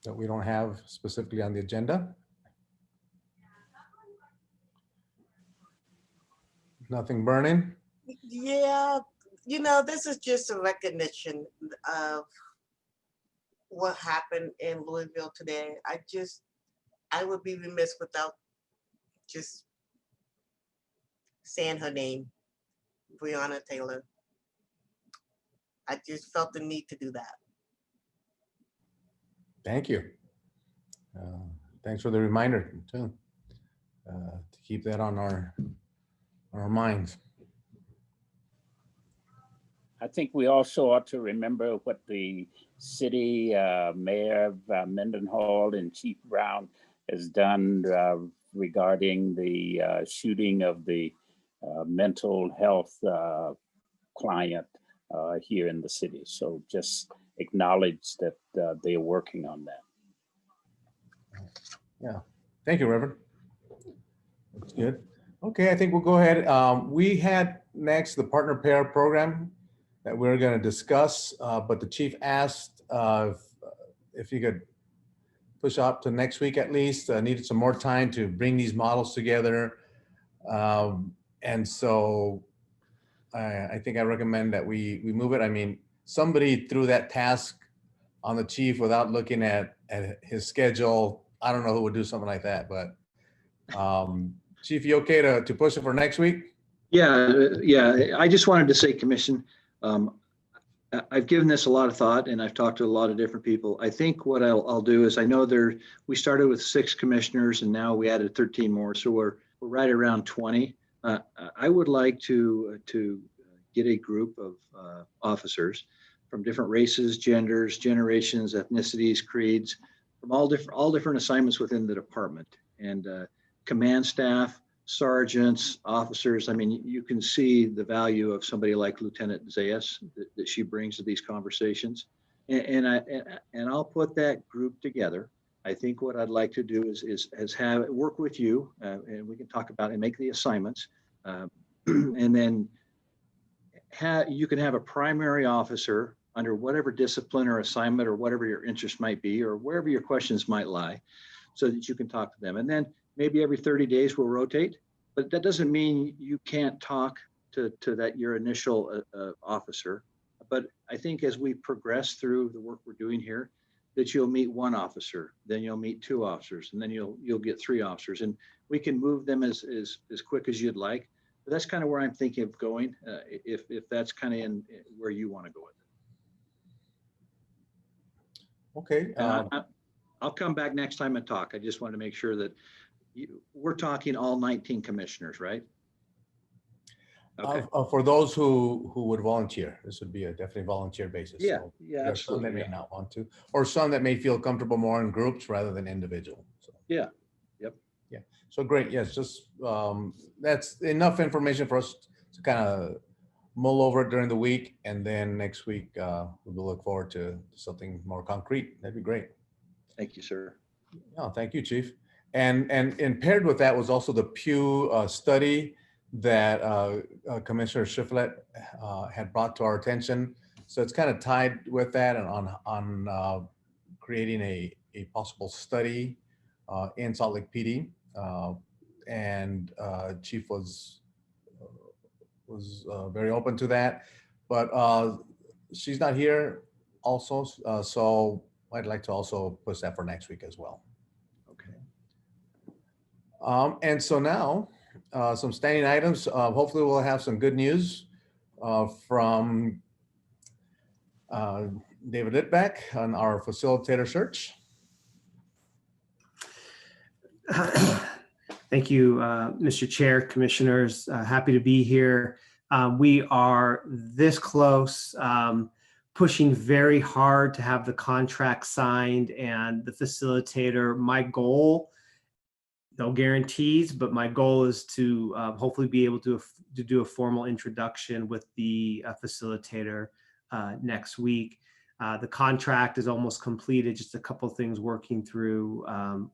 we don't have specifically on the agenda? Nothing burning? Yeah, this is just a recognition of what happened in Louisville today. I would be remiss without just saying her name, Breonna Taylor. I just felt the need to do that. Thank you. Thanks for the reminder too, to keep that on our minds. I think we also ought to remember what the city mayor of Mendenhall and Chief Brown has done regarding the shooting of the mental health client here in the city. So just acknowledge that they're working on that. Yeah, thank you, Reverend. That's good. Okay, I think we'll go ahead. We had next the partner pair program that we're going to discuss, but the chief asked if you could push up to next week at least. Needed some more time to bring these models together. And so I think I recommend that we move it. I mean, somebody threw that task on the chief without looking at his schedule. I don't know who would do something like that, but Chief, you okay to push it for next week? Yeah. I just wanted to say, Commission, I've given this a lot of thought and I've talked to a lot of different people. I think what I'll do is, I know we started with 6 commissioners and now we added 13 more. So we're right around 20. I would like to get a group of officers from different races, genders, generations, ethnicities, creeds, from all different assignments within the department, and command staff, sergeants, officers. I mean, you can see the value of somebody like Lieutenant Zayas that she brings to these conversations, and I'll put that group together. I think what I'd like to do is have it work with you, and we can talk about and make the assignments, and then you can have a primary officer under whatever discipline or assignment or whatever your interest might be, or wherever your questions might lie, so that you can talk to them. And then maybe every 30 days we'll rotate, but that doesn't mean you can't talk to that your initial officer. But I think as we progress through the work we're doing here, that you'll meet one officer, then you'll meet two officers, and then you'll get three officers, and we can move them as quick as you'd like. But that's kind of where I'm thinking of going, if that's kind of in where you want to go with it. Okay. I'll come back next time and talk. I just want to make sure that we're talking all 19 commissioners, right? Okay. For those who would volunteer, this would be a definitely volunteer basis. Yeah, So yeah, there are some that absolutely. may not want to, or some that may feel comfortable more in groups rather than individual. So, Yeah, yep. yeah. So great. Yes, just that's enough information for us to kind of mull over it during the week, and then next week we will look forward to something more concrete. That'd be great. Thank you, sir. Oh, thank you, Chief. And paired with that was also the Pew study that Commissioner Shiflett had brought to our attention. So it's kind of tied with that and on creating a possible study in Salt Lake PD. And Chief was very open to that, but she's not here also. So I'd like to also push that for next week as well. Okay. And so now, some standing items. Hopefully we'll have some good news from David Littbeck on our facilitator search. Thank you, Mr. Chair, Commissioners. Happy to be here. We are this close, pushing very hard to have the contract signed and the facilitator. My goal, no guarantees, but my goal is to hopefully be able to do a formal introduction with the facilitator next week. The contract is almost completed, just a couple of things working through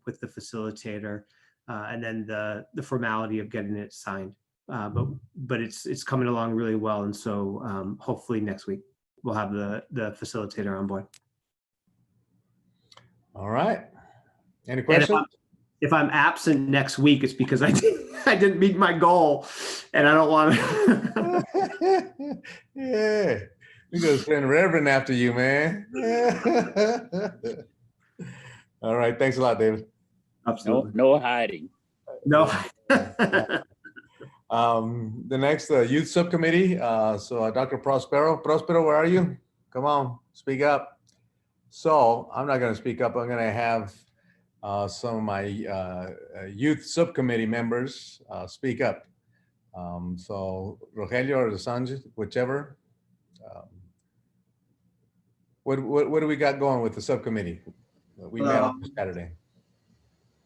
with the facilitator, and then the formality of getting it signed. But it's coming along really well, and so hopefully next week we'll have the facilitator on board. All right. Any questions? If I'm absent next week, it's because I didn't meet my goal, and I don't want to. Yeah, we gonna send Reverend after you, man. All right, thanks a lot, David. Absolutely. No hiding. No. The next youth subcommittee. So Dr. Prospero, where are you? Come on, speak up. So I'm not going to speak up. I'm going to have some of my youth subcommittee members speak up. So Rogelio or Sanjay, whichever. What do we got going with the subcommittee? We met on Saturday.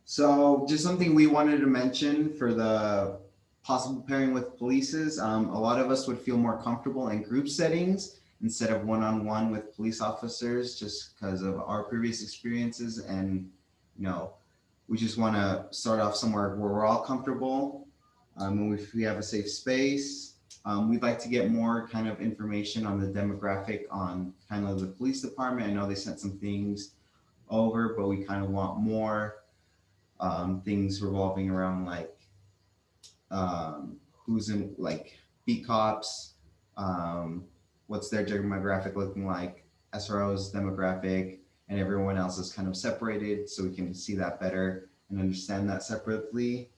So just something we wanted to mention for the possible pairing with polices. A lot of us would feel more comfortable in group settings instead of one-on-one with police officers, just because of our previous experiences. And, you know, we just want to start off somewhere where we're all comfortable. And if we have a safe space, we'd like to get more kind of information on the demographic on kind of the police department. I know they sent some things over, but we kind of want more things revolving around like who's in like beat cops, what's their demographic looking like, SRO's demographic, and everyone else is kind of separated, so we can see that better and understand that separately.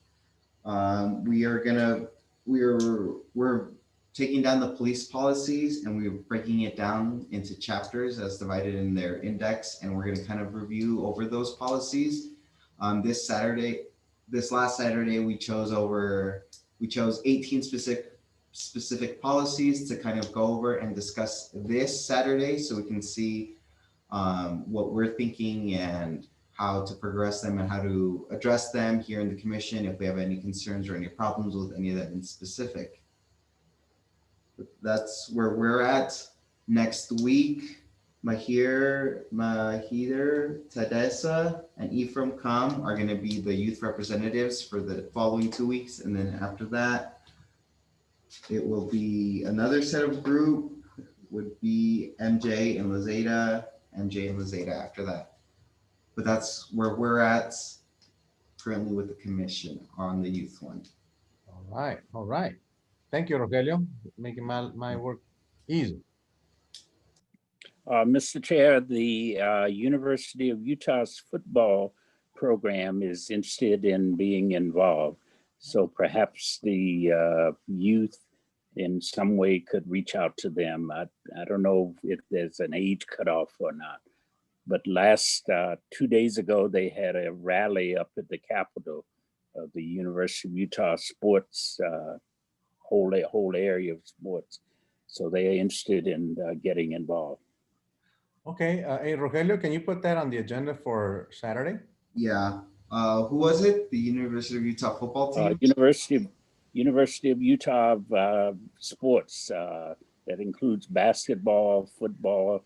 We're taking down the police policies and we're breaking it down into chapters as divided in their index, and we're going to kind of review over those policies. This last Saturday, we chose 18 specific policies to kind of go over and discuss this Saturday, so we can see what we're thinking and how to progress them and how to address them here in the commission if we have any concerns or any problems with any of that in specific. But that's where we're at. Next week, Mahir, Tadessa, and Ephraim Kam are going to be the youth representatives for the following 2 weeks. And then after that, it will be another set of group would be MJ and Lizada, MJ and Lizada after that. But that's where we're at currently with the commission on the youth one. All right, all right. Thank you, Rogelio, making my work easy. Mr. Chair, the University of Utah's football program is interested in being involved. So perhaps the youth in some way could reach out to them. I don't know if there's an age cutoff or not, but last 2 days ago, they had a rally up at the Capitol of the University of Utah sports, whole area of sports. So they are interested in getting involved. Okay, hey, Rogelio, can you put that on the agenda for Saturday? Yeah. Who was it? The University of Utah football team? University of Utah sports that includes basketball, football,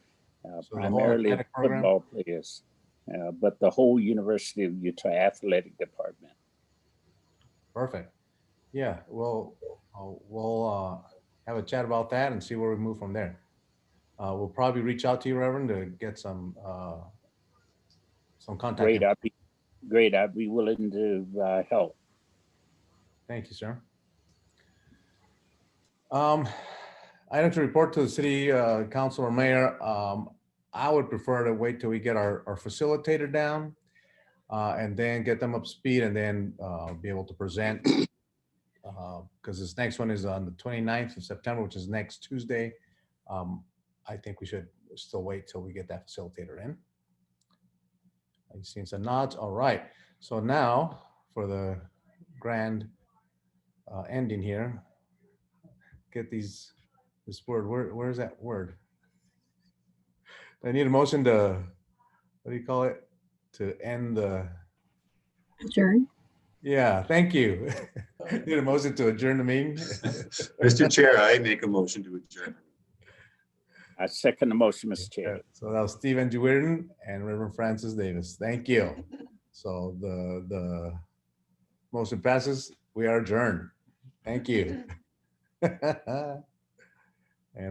primarily football players, but the whole University of Utah athletic department. Perfect. Yeah, we'll have a chat about that and see where we move from there. We'll probably reach out to you, Reverend, to get some contact. Great. I'd be willing to help. Thank you, sir. Item to report to the city council or mayor. I would prefer to wait till we get our facilitator down and then get them up to speed and then be able to present. Because this next one is on the 29th of September, which is next Tuesday. I think we should still wait till we get that facilitator in. I've seen some nods. All right. So now for the grand ending here, get this word. Where's that word? I need a motion to, what do you call it? To end the. Adjourn. Yeah, thank you. Need a motion to adjourn the meeting. Mr. Chair, I make a motion to adjourn. I second the motion, Mr. Chair. So that was Stephen Jewirden and Reverend Francis Davis. Thank you. So the motion passes. We are adjourned. Thank you. And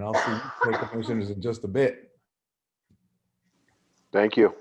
I'll see you for commissioners in just a bit. Thank you.